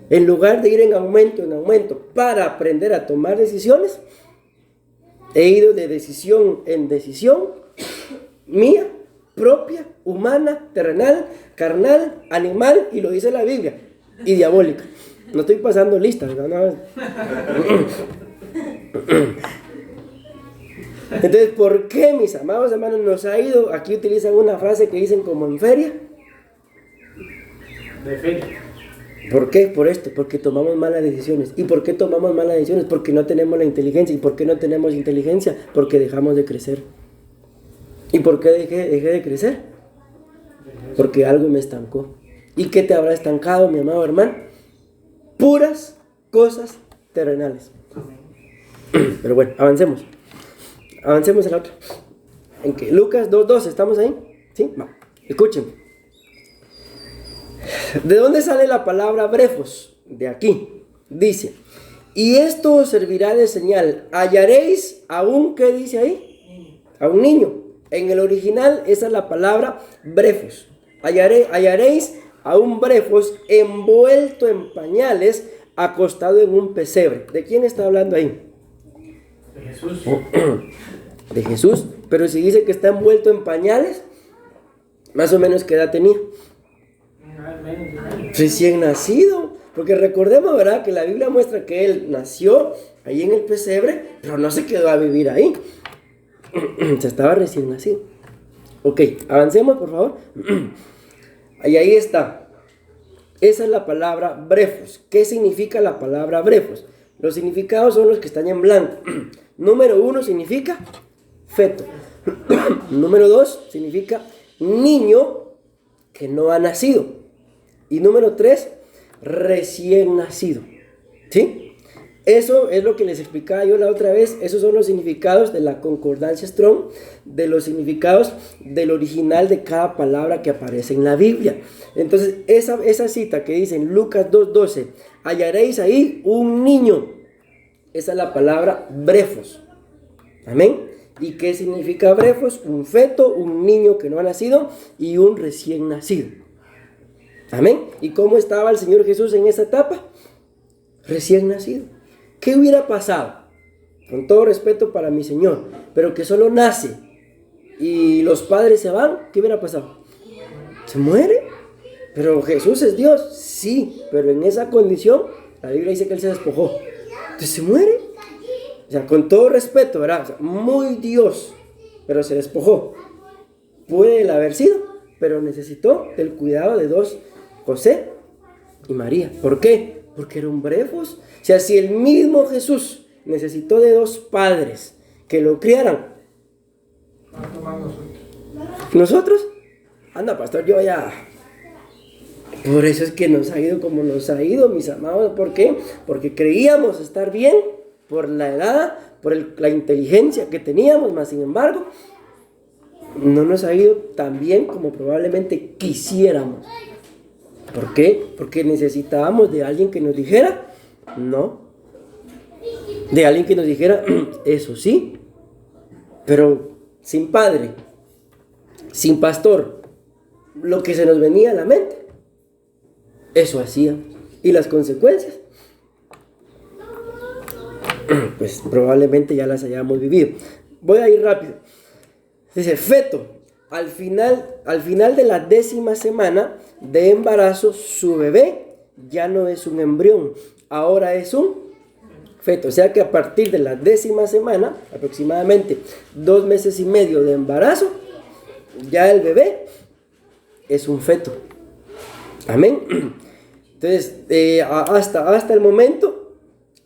En lugar de ir en aumento para aprender a tomar decisiones, he ido de decisión en decisión mía, propia, humana, terrenal, carnal, animal, y lo dice la Biblia, y diabólica. No estoy pasando lista, ¿verdad? No. Entonces, ¿por qué, mis amados hermanos, nos ha ido? Aquí utilizan una frase que dicen como en feria. De feria. ¿Por qué? Por esto, porque tomamos malas decisiones. ¿Y por qué tomamos malas decisiones? Porque no tenemos la inteligencia. ¿Y por qué no tenemos inteligencia? Porque dejamos de crecer. ¿Y por qué dejé de crecer? Porque algo me estancó. ¿Y qué te habrá estancado, mi amado hermano? Puras cosas terrenales. Pero bueno, avancemos. Avancemos a la otra. En que Lucas 2:12, ¿estamos ahí? ¿Sí? Va. Escuchen. ¿De dónde sale la palabra brefos? De aquí. Dice, y esto os servirá de señal. Hallaréis a un, ¿qué dice ahí? A un niño. En el original esa es la palabra brefos. Hallaréis a un brefos envuelto en pañales, acostado en un pesebre. ¿De quién está hablando ahí? De Jesús. De Jesús. Pero si dice que está envuelto en pañales, más o menos ¿qué edad tenía? Recién nacido. Porque recordemos, ¿verdad?, que la Biblia muestra que él nació ahí en el pesebre, pero no se quedó a vivir ahí. Se estaba recién nacido. Ok, avancemos por favor. Y ahí está. Esa es la palabra brefos. ¿Qué significa la palabra brefos? Los significados son los que están en blanco. Número 1 significa feto. Número 2 significa niño que no ha nacido. Y número 3, recién nacido. ¿Sí? Eso es lo que les explicaba yo la otra vez. Esos son los significados de la concordancia Strong, de los significados del original de cada palabra que aparece en la Biblia. Entonces, esa cita que dice en Lucas 2:12, hallaréis ahí un niño. Esa es la palabra brefos. Amén. ¿Y qué significa brefos? Un feto, un niño que no ha nacido y un recién nacido. Amén. ¿Y cómo estaba el Señor Jesús en esa etapa? Recién nacido. ¿Qué hubiera pasado? Con todo respeto para mi Señor, pero que solo nace y los padres se van, ¿qué hubiera pasado? ¿Se muere? Pero Jesús es Dios, sí, pero en esa condición la Biblia dice que Él se despojó. Entonces se muere. O sea, con todo respeto, ¿verdad? O sea, muy Dios, pero se despojó. Puede él haber sido, pero necesitó el cuidado de dos, José y María. ¿Por qué? Porque era un brefos. O sea, si el mismo Jesús necesitó de dos padres que lo criaran, nosotros, anda pastor, yo ya. Por eso es que nos ha ido como nos ha ido, mis amados. ¿Por qué? Porque creíamos estar bien por la edad, por la inteligencia que teníamos, mas sin embargo, no nos ha ido tan bien como probablemente quisiéramos. ¿Por qué? Porque necesitábamos de alguien que nos dijera, no. De alguien que nos dijera, eso sí, pero sin padre, sin pastor, lo que se nos venía a la mente, eso hacía. Y las consecuencias, pues probablemente ya las hayamos vivido. Voy a ir rápido. Dice, feto, al final de la 10ª semana de embarazo, su bebé ya no es un embrión, ahora es un feto. O sea que a partir de la 10ª semana, aproximadamente 2 meses y medio de embarazo, ya el bebé es un feto. Amén. Entonces, hasta el momento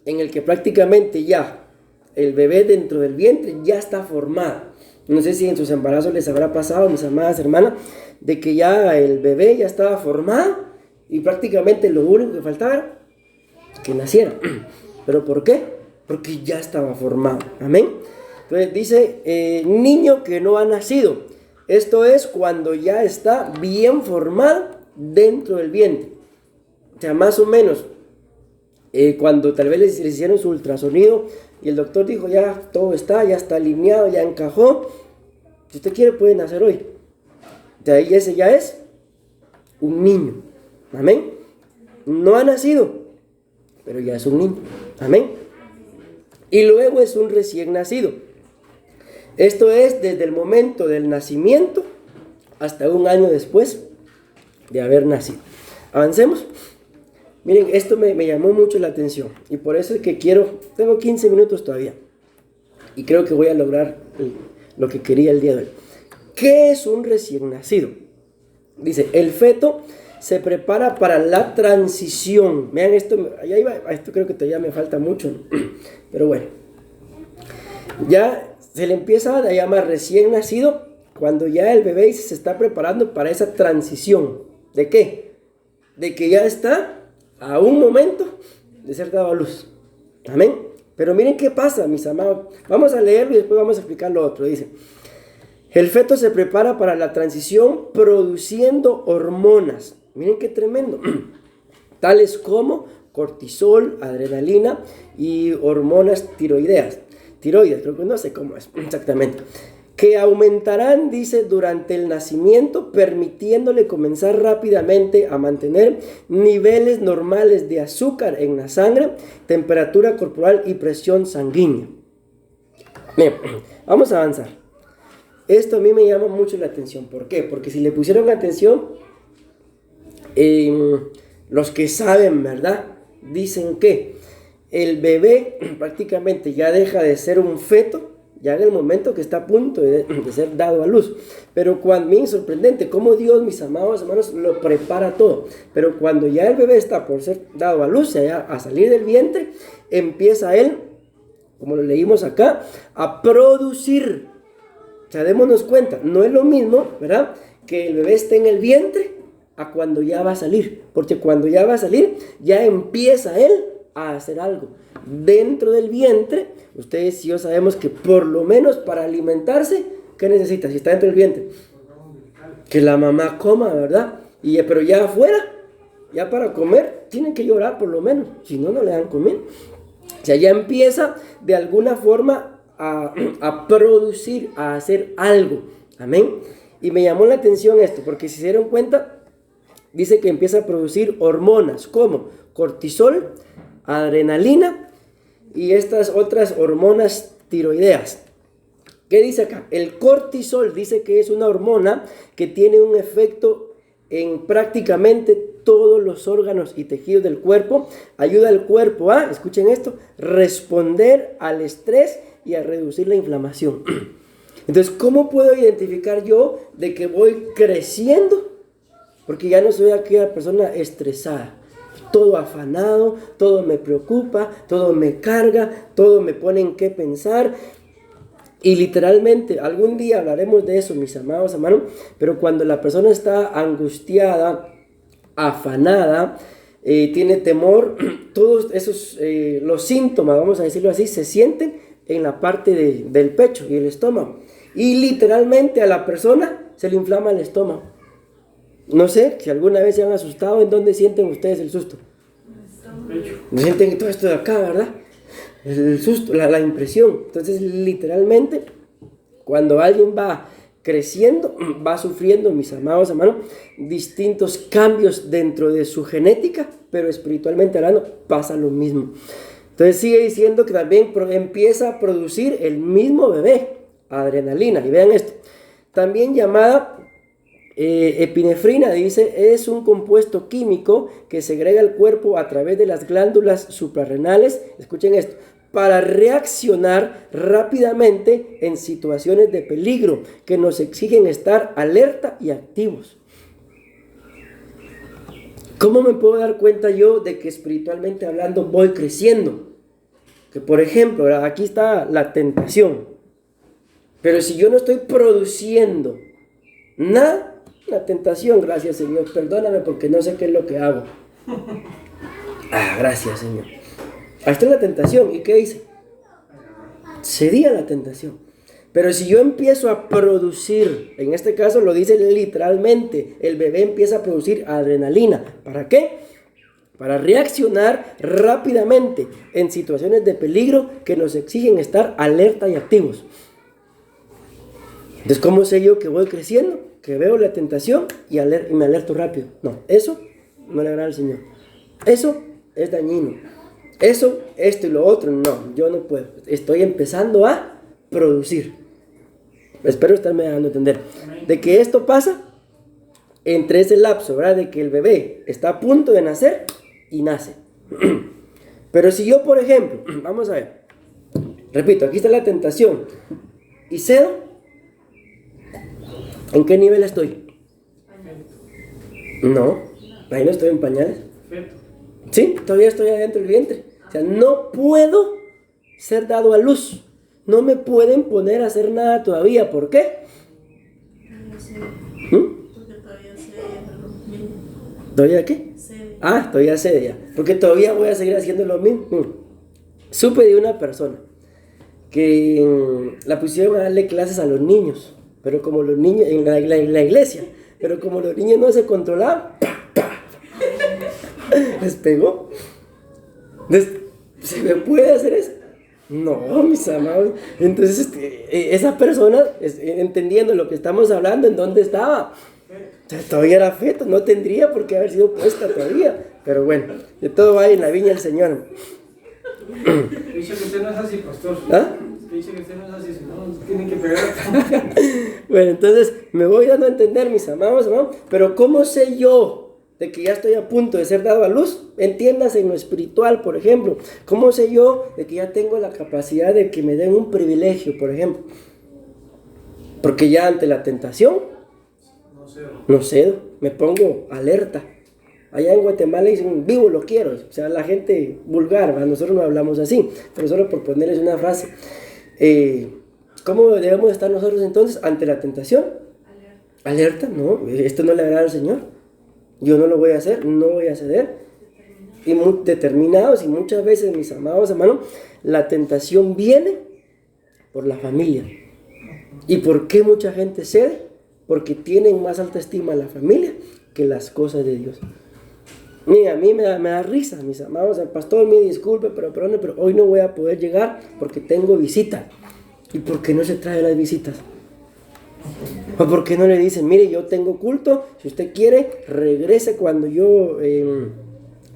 en el que prácticamente ya el bebé dentro del vientre ya está formado, No sé si en sus embarazos les habrá pasado, mis amadas hermanas, de que ya el bebé ya estaba formado y prácticamente lo único que faltaba era que naciera. ¿Pero por qué? Porque ya estaba formado. Amén. Entonces dice, niño que no ha nacido. Esto es cuando ya está bien formado dentro del vientre. O sea, más o menos, cuando tal vez les hicieron su ultrasonido y el doctor dijo, ya todo está, ya está alineado, ya encajó. Si usted quiere puede nacer hoy. De ahí ese ya es un niño. Amén. No ha nacido, pero ya es un niño. Amén. Y luego es un recién nacido. Esto es desde el momento del nacimiento hasta un año después de haber nacido. Avancemos. Miren, esto me llamó mucho la atención y por eso es que tengo 15 minutos todavía y creo que voy a lograr lo que quería el día de hoy. ¿Qué es un recién nacido? Dice, el feto se prepara para la transición. Vean esto, esto creo que todavía me falta mucho, ¿no? Pero bueno, ya se le empieza a llamar recién nacido cuando ya el bebé se está preparando para esa transición. ¿De qué? De que ya está a un momento de ser dado a luz. Amén. Pero miren qué pasa, mis amados. Vamos a leerlo y después vamos a explicar lo otro. Dice, el feto se prepara para la transición produciendo hormonas. Miren qué tremendo. Tales como cortisol, adrenalina y hormonas tiroides, creo que no sé cómo es exactamente. Que aumentarán, dice, durante el nacimiento, permitiéndole comenzar rápidamente a mantener niveles normales de azúcar en la sangre, temperatura corporal y presión sanguínea. Bien, vamos a avanzar. Esto a mí me llama mucho la atención. ¿Por qué? Porque si le pusieron atención, los que saben, ¿verdad? Dicen que el bebé prácticamente ya deja de ser un feto ya en el momento que está a punto de ser dado a luz. Pero bien sorprendente cómo Dios, mis amados hermanos, lo prepara todo. Pero cuando ya el bebé está por ser dado a luz, a salir del vientre, empieza él, como lo leímos acá, a producir. O sea, démonos cuenta, no es lo mismo, ¿verdad?, que el bebé esté en el vientre a cuando ya va a salir. Porque cuando ya va a salir, ya empieza él a hacer algo. Dentro del vientre, ustedes y yo sabemos que por lo menos para alimentarse, ¿qué necesita? Si está dentro del vientre, que la mamá coma, ¿verdad? Pero ya afuera, ya para comer, tienen que llorar por lo menos, si no, no le dan comer. O sea, ya empieza de alguna forma a producir, a hacer algo. Amén. Y me llamó la atención esto, porque si se dieron cuenta, dice que empieza a producir hormonas, como cortisol, adrenalina y estas otras hormonas tiroideas. ¿Qué dice acá? El cortisol dice que es una hormona que tiene un efecto en prácticamente todos los órganos y tejidos del cuerpo. Ayuda al cuerpo a, escuchen esto, responder al estrés y a reducir la inflamación. Entonces, ¿cómo puedo identificar yo de que voy creciendo? Porque ya no soy aquella persona estresada. Todo afanado, todo me preocupa, todo me carga, todo me pone en qué pensar. Y literalmente, algún día hablaremos de eso, mis amados hermanos, pero cuando la persona está angustiada, afanada, tiene temor, todos esos, los síntomas, vamos a decirlo así, se sienten en la parte del pecho y el estómago. Y literalmente a la persona se le inflama el estómago. No sé si alguna vez se han asustado. ¿En dónde sienten ustedes el susto? Sienten todo esto de acá, ¿verdad? El susto, la impresión. Entonces, literalmente, cuando alguien va creciendo, va sufriendo, mis amados hermanos, distintos cambios dentro de su genética, pero espiritualmente hablando, pasa lo mismo. Entonces, sigue diciendo que también empieza a producir el mismo bebé, adrenalina. Y vean esto, también llamada epinefrina, dice, es un compuesto químico que segrega el cuerpo a través de las glándulas suprarrenales, escuchen esto, para reaccionar rápidamente en situaciones de peligro que nos exigen estar alerta y activos. ¿Cómo me puedo dar cuenta yo de que espiritualmente hablando voy creciendo? Que por ejemplo, aquí está la tentación. Pero si yo no estoy produciendo nada, la tentación, gracias Señor, perdóname porque no sé qué es lo que hago. Gracias Señor. Ahí está la tentación. ¿Y qué hice? Cedí a la tentación. Pero si yo empiezo a producir, en este caso lo dice literalmente, el bebé empieza a producir adrenalina. ¿Para qué? Para reaccionar rápidamente en situaciones de peligro que nos exigen estar alerta y activos. Entonces, ¿cómo sé yo que voy creciendo? Que veo la tentación y me alerto rápido. No, eso no le agrada al Señor. Eso es dañino. Eso, esto y lo otro, no, yo no puedo. Estoy empezando a producir. Espero estarme dando a entender. De que esto pasa entre ese lapso, ¿verdad? De que el bebé está a punto de nacer y nace. Pero si yo, por ejemplo, vamos a ver. Repito, aquí está la tentación. Y cedo. ¿En qué nivel estoy? No, ahí no estoy en pañales. Sí, todavía estoy adentro del vientre. O sea, no puedo ser dado a luz. No me pueden poner a hacer nada todavía. ¿Por qué? Porque todavía se ¿Todavía qué? Todavía sé ya. Porque todavía voy a seguir haciendo lo mismo. Supe de una persona que la pusieron a darle clases a los niños. Pero como los niños, en la iglesia. Pero como los niños no se controlaban, les pegó. ¿Se me puede hacer eso? No, mis amados. Entonces, esa persona, entendiendo lo que estamos hablando, ¿en dónde estaba? O sea, todavía era feto, no tendría por qué haber sido puesta todavía. Pero bueno, de todo va en la viña del Señor. Dice que usted no es así, pastor. Dice que usted no es así, no tienen que pegar. Bueno, entonces me voy dando a entender, mis amados, pero ¿cómo sé yo de que ya estoy a punto de ser dado a luz? Entiéndase en lo espiritual, por ejemplo. ¿Cómo sé yo de que ya tengo la capacidad de que me den un privilegio, por ejemplo? Porque ya ante la tentación no cedo, me pongo alerta. Allá en Guatemala dicen, vivo lo quiero. O sea, la gente vulgar, ¿verdad? Nosotros no hablamos así, pero solo por ponerles una frase. ¿Cómo debemos estar nosotros entonces ante la tentación? Alerta, no, esto no le agrada al Señor. Yo no lo voy a hacer, no voy a ceder. Y muy determinados, y muchas veces, mis amados hermanos, la tentación viene por la familia. ¿Y por qué mucha gente cede? Porque tienen más alta estima a la familia que las cosas de Dios. Mira, a mí me da risa, mis amados. El pastor me disculpe, pero hoy no voy a poder llegar porque tengo visita. ¿Y por qué no se trae las visitas? ¿O por qué no le dicen, mire, yo tengo culto, si usted quiere, regrese cuando yo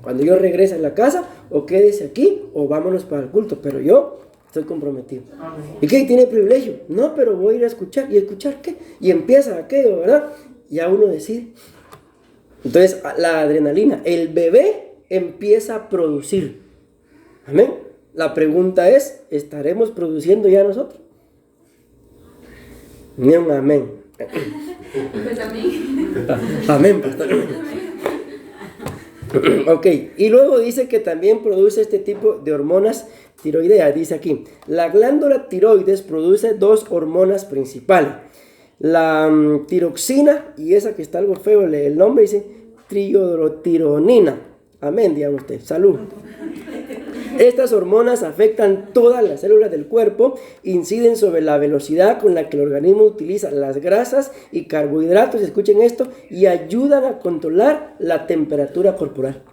regrese a la casa, o quédese aquí, o vámonos para el culto, pero yo estoy comprometido. ¿Y qué? ¿Tiene privilegio? No, pero voy a ir a escuchar. ¿Y escuchar qué? Y empieza aquello, ¿verdad? Ya uno decide. Entonces, la adrenalina, el bebé empieza a producir. Amén. La pregunta es, ¿estaremos produciendo ya nosotros? Amén. Pues amén. Amén, pastor. Ok, y luego dice que también produce este tipo de hormonas tiroideas. Dice aquí, la glándula tiroides produce dos hormonas principales. La tiroxina y esa que está algo feo, el nombre dice triiodrotironina. Amén, digan usted. Salud. Estas hormonas afectan todas las células del cuerpo, inciden sobre la velocidad con la que el organismo utiliza las grasas y carbohidratos, escuchen esto, y ayudan a controlar la temperatura corporal.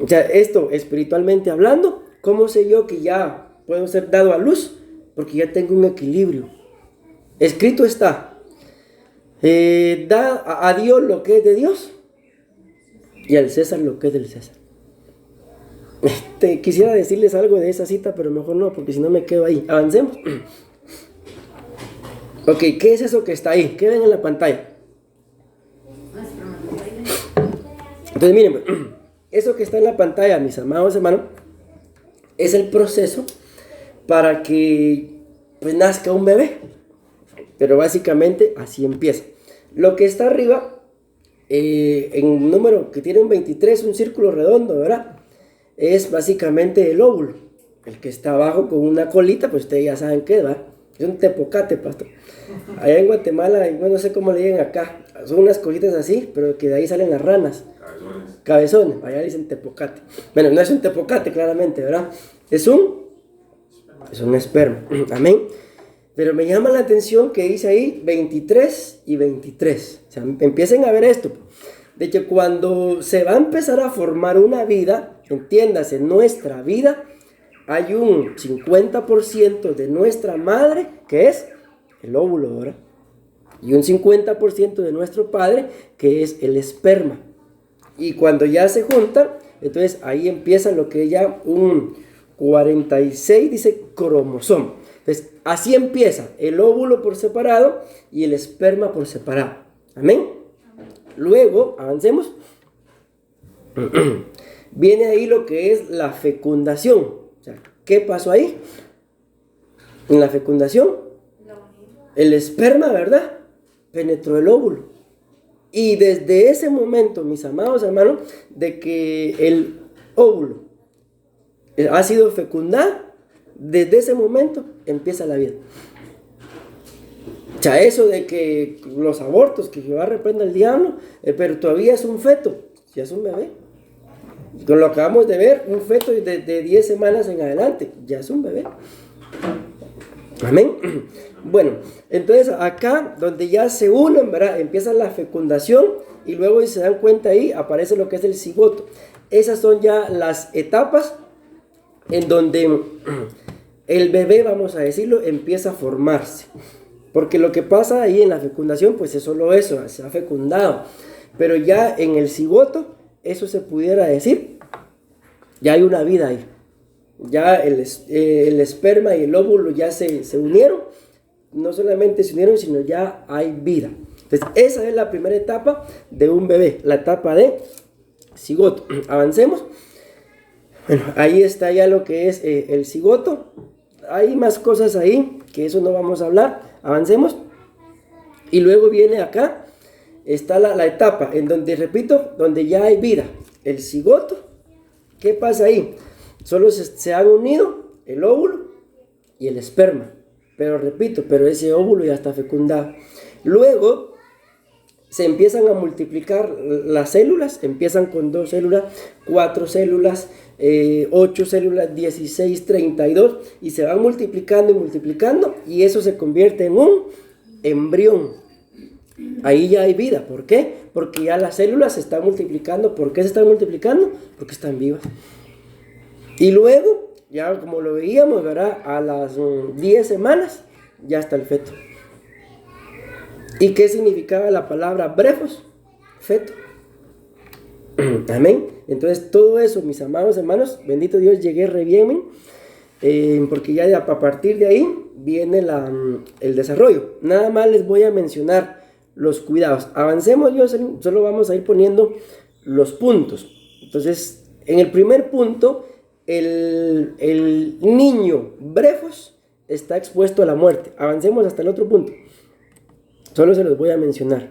O sea, esto espiritualmente hablando, ¿cómo sé yo que ya puedo ser dado a luz? Porque ya tengo un equilibrio. Escrito está, da a Dios lo que es de Dios y al César lo que es del César. Quisiera decirles algo de esa cita, pero mejor no, porque si no me quedo ahí. Avancemos. Ok, ¿qué es eso que está ahí? ¿Qué ven en la pantalla? Entonces miren, eso que está en la pantalla, mis amados hermanos, es el proceso para que pues nazca un bebé. Pero básicamente así empieza. Lo que está arriba, en un número que tiene un 23, un círculo redondo, ¿verdad? Es básicamente el óvulo. El que está abajo con una colita, pues ustedes ya saben qué, ¿verdad? Es un tepocate, pastor. Allá en Guatemala, no sé cómo le digan acá, son unas cositas así, pero que de ahí salen las ranas. Cabezones, allá le dicen tepocate. Bueno, no es un tepocate claramente, ¿verdad? Es un esperma. Amén. Pero me llama la atención que dice ahí 23 y 23. O sea, empiecen a ver esto. De que cuando se va a empezar a formar una vida, entiéndase, nuestra vida, hay un 50% de nuestra madre, que es el óvulo, ¿verdad? Y un 50% de nuestro padre, que es el esperma. Y cuando ya se juntan, entonces ahí empieza lo que ya un 46, dice cromosoma. Entonces, así empieza el óvulo por separado y el esperma por separado. Amén. Luego, avancemos. Viene ahí lo que es la fecundación. O sea, ¿qué pasó ahí? En la fecundación, el esperma, ¿verdad?, penetró el óvulo. Y desde ese momento, mis amados hermanos, de que el óvulo ha sido fecundado, desde ese momento empieza la vida. O sea, eso de que los abortos, que Jehová reprenda al diablo, pero todavía es un feto, ya es un bebé. Con lo acabamos de ver, un feto de 10 semanas en adelante, ya es un bebé. Amén. Bueno, entonces acá donde ya se unen, ¿verdad?, empieza la fecundación y luego, si se dan cuenta ahí, aparece lo que es el cigoto. Esas son ya las etapas en donde el bebé, vamos a decirlo, empieza a formarse. Porque lo que pasa ahí en la fecundación, pues es solo eso, se ha fecundado. Pero ya en el cigoto, eso se pudiera decir, ya hay una vida ahí. Ya el esperma y el óvulo ya se unieron. No solamente se unieron, sino ya hay vida. Entonces, esa es la primera etapa de un bebé, la etapa de cigoto. Avancemos. Bueno, ahí está ya lo que es el cigoto. Hay más cosas ahí, que eso no vamos a hablar. Avancemos. Y luego viene acá, está la etapa en donde, repito, donde ya hay vida. El cigoto. ¿Qué pasa ahí? Solo se han unido el óvulo y el esperma. Pero repito, pero ese óvulo ya está fecundado. Luego se empiezan a multiplicar las células. Empiezan con 2 células, 4 células, 8 células, 16, 32. Y se van multiplicando y multiplicando. Y eso se convierte en un embrión. Ahí ya hay vida. ¿Por qué? Porque ya las células se están multiplicando. ¿Por qué se están multiplicando? Porque están vivas. Y luego, ya como lo veíamos, ¿verdad?, a las 10 semanas ya está el feto. ¿Y qué significaba la palabra brefos? Feto. Amén. Entonces todo eso, mis amados hermanos, bendito Dios, llegué re bien, porque ya a partir de ahí viene el desarrollo. Nada más les voy a mencionar los cuidados. Avancemos, yo solo vamos a ir poniendo los puntos. Entonces, en el primer punto, el niño brefos está expuesto a la muerte. Avancemos hasta el otro punto. Solo se los voy a mencionar.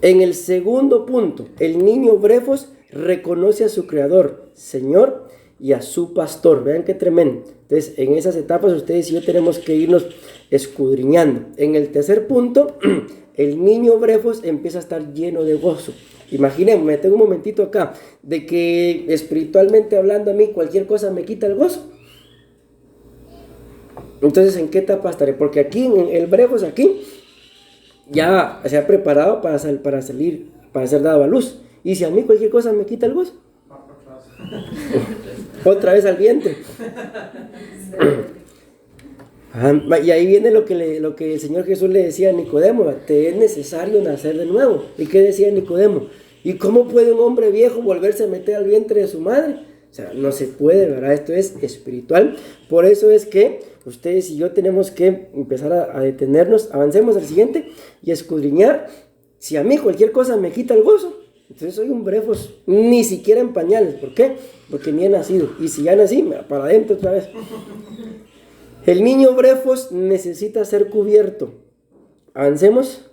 En el segundo punto, el niño brefos reconoce a su creador, Señor, y a su pastor. Vean qué tremendo. Entonces, en esas etapas ustedes y yo tenemos que irnos escudriñando. En el tercer punto, el niño brefos empieza a estar lleno de gozo. Imaginemos, me tengo un momentito acá, de que espiritualmente hablando a mí cualquier cosa me quita el gozo. Entonces, ¿en qué etapa estaré? Porque aquí, en el brefos, aquí, ya se ha preparado para salir, para ser dado a luz. Y si a mí cualquier cosa me quita el gozo, otra vez al vientre. Y ahí viene lo que el Señor Jesús le decía a Nicodemo: te es necesario nacer de nuevo. ¿Y qué decía Nicodemo? ¿Y cómo puede un hombre viejo volverse a meter al vientre de su madre? O sea, no se puede, ¿verdad? Esto es espiritual. Por eso es que ustedes y yo tenemos que empezar a detenernos. Avancemos al siguiente y escudriñar. Si a mí cualquier cosa me quita el gozo, entonces soy un brefos, ni siquiera en pañales. ¿Por qué? Porque ni he nacido. Y si ya nací, para adentro otra vez. El niño brefos necesita ser cubierto. Avancemos.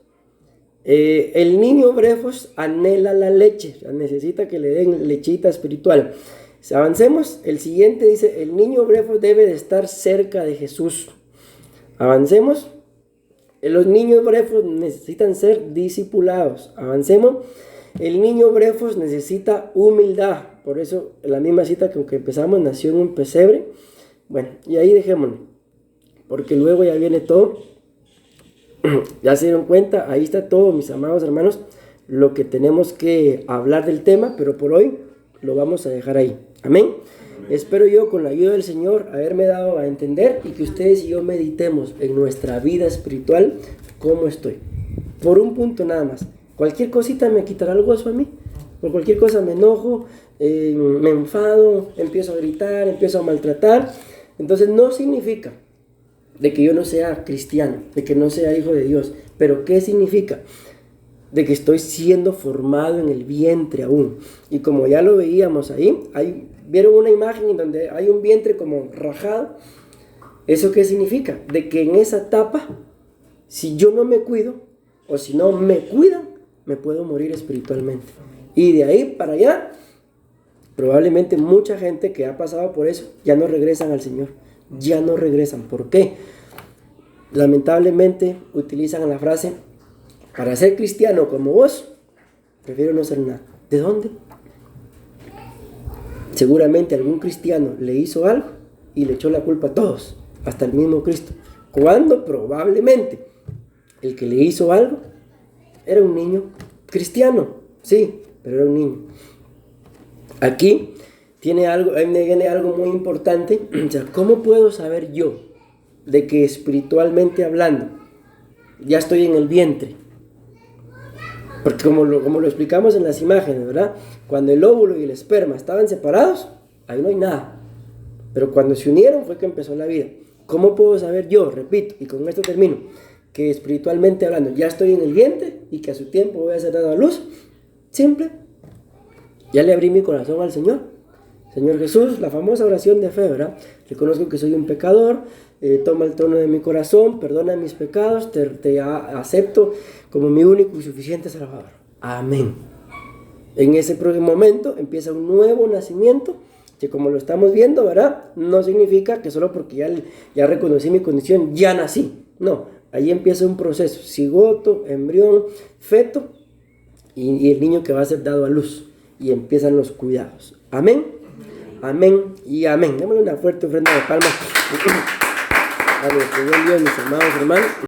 El niño brefos anhela la leche, necesita que le den lechita espiritual. Avancemos. El siguiente dice, el niño brefos debe de estar cerca de Jesús. Avancemos. Los niños brefos necesitan ser discipulados. Avancemos. El niño brefos necesita humildad. Por eso la misma cita que aunque empezamos nació en un pesebre. Bueno, y ahí dejémoslo. Porque luego ya viene todo. Ya se dieron cuenta, ahí está todo, mis amados hermanos, lo que tenemos que hablar del tema, pero por hoy lo vamos a dejar ahí. Amén. Espero yo, con la ayuda del Señor, haberme dado a entender y que ustedes y yo meditemos en nuestra vida espiritual cómo estoy. Por un punto nada más. Cualquier cosita me quitará el gozo a mí. Por cualquier cosa me enojo, me enfado, empiezo a gritar, empiezo a maltratar. Entonces no significa de que yo no sea cristiano, de que no sea hijo de Dios. Pero ¿qué significa? De que estoy siendo formado en el vientre aún. Y como ya lo veíamos ahí, vieron una imagen en donde hay un vientre como rajado. ¿Eso qué significa? De que en esa etapa, si yo no me cuido, o si no me cuidan, me puedo morir espiritualmente. Y de ahí para allá, probablemente mucha gente que ha pasado por eso, ya no regresan al Señor. Ya no regresan. ¿Por qué? Lamentablemente utilizan la frase, para ser cristiano como vos, prefiero no ser nada. ¿De dónde? Seguramente algún cristiano le hizo algo y le echó la culpa a todos, hasta el mismo Cristo. Cuando probablemente el que le hizo algo era un niño cristiano, sí, pero era un niño. Aquí viene algo muy importante. O sea, ¿cómo puedo saber yo de que espiritualmente hablando ya estoy en el vientre? Porque como lo explicamos en las imágenes, ¿verdad? Cuando el óvulo y el esperma estaban separados, ahí no hay nada. Pero cuando se unieron fue que empezó la vida. ¿Cómo puedo saber yo, repito, y con esto termino, que espiritualmente hablando ya estoy en el vientre y que a su tiempo voy a ser dado a luz? Simple. Ya le abrí mi corazón al Señor. Señor Jesús, la famosa oración de fe, ¿verdad? Reconozco que soy un pecador, toma el trono de mi corazón, perdona mis pecados, te acepto como mi único y suficiente Salvador. Amén. En ese próximo momento empieza un nuevo nacimiento, que como lo estamos viendo, ¿verdad? No significa que solo porque ya reconocí mi condición, ya nací. No, ahí empieza un proceso, cigoto, embrión, feto y el niño que va a ser dado a luz. Y empiezan los cuidados. Amén. Amén y amén. Démosle una fuerte ofrenda de palmas a nuestro buen Dios, mis amados hermanos.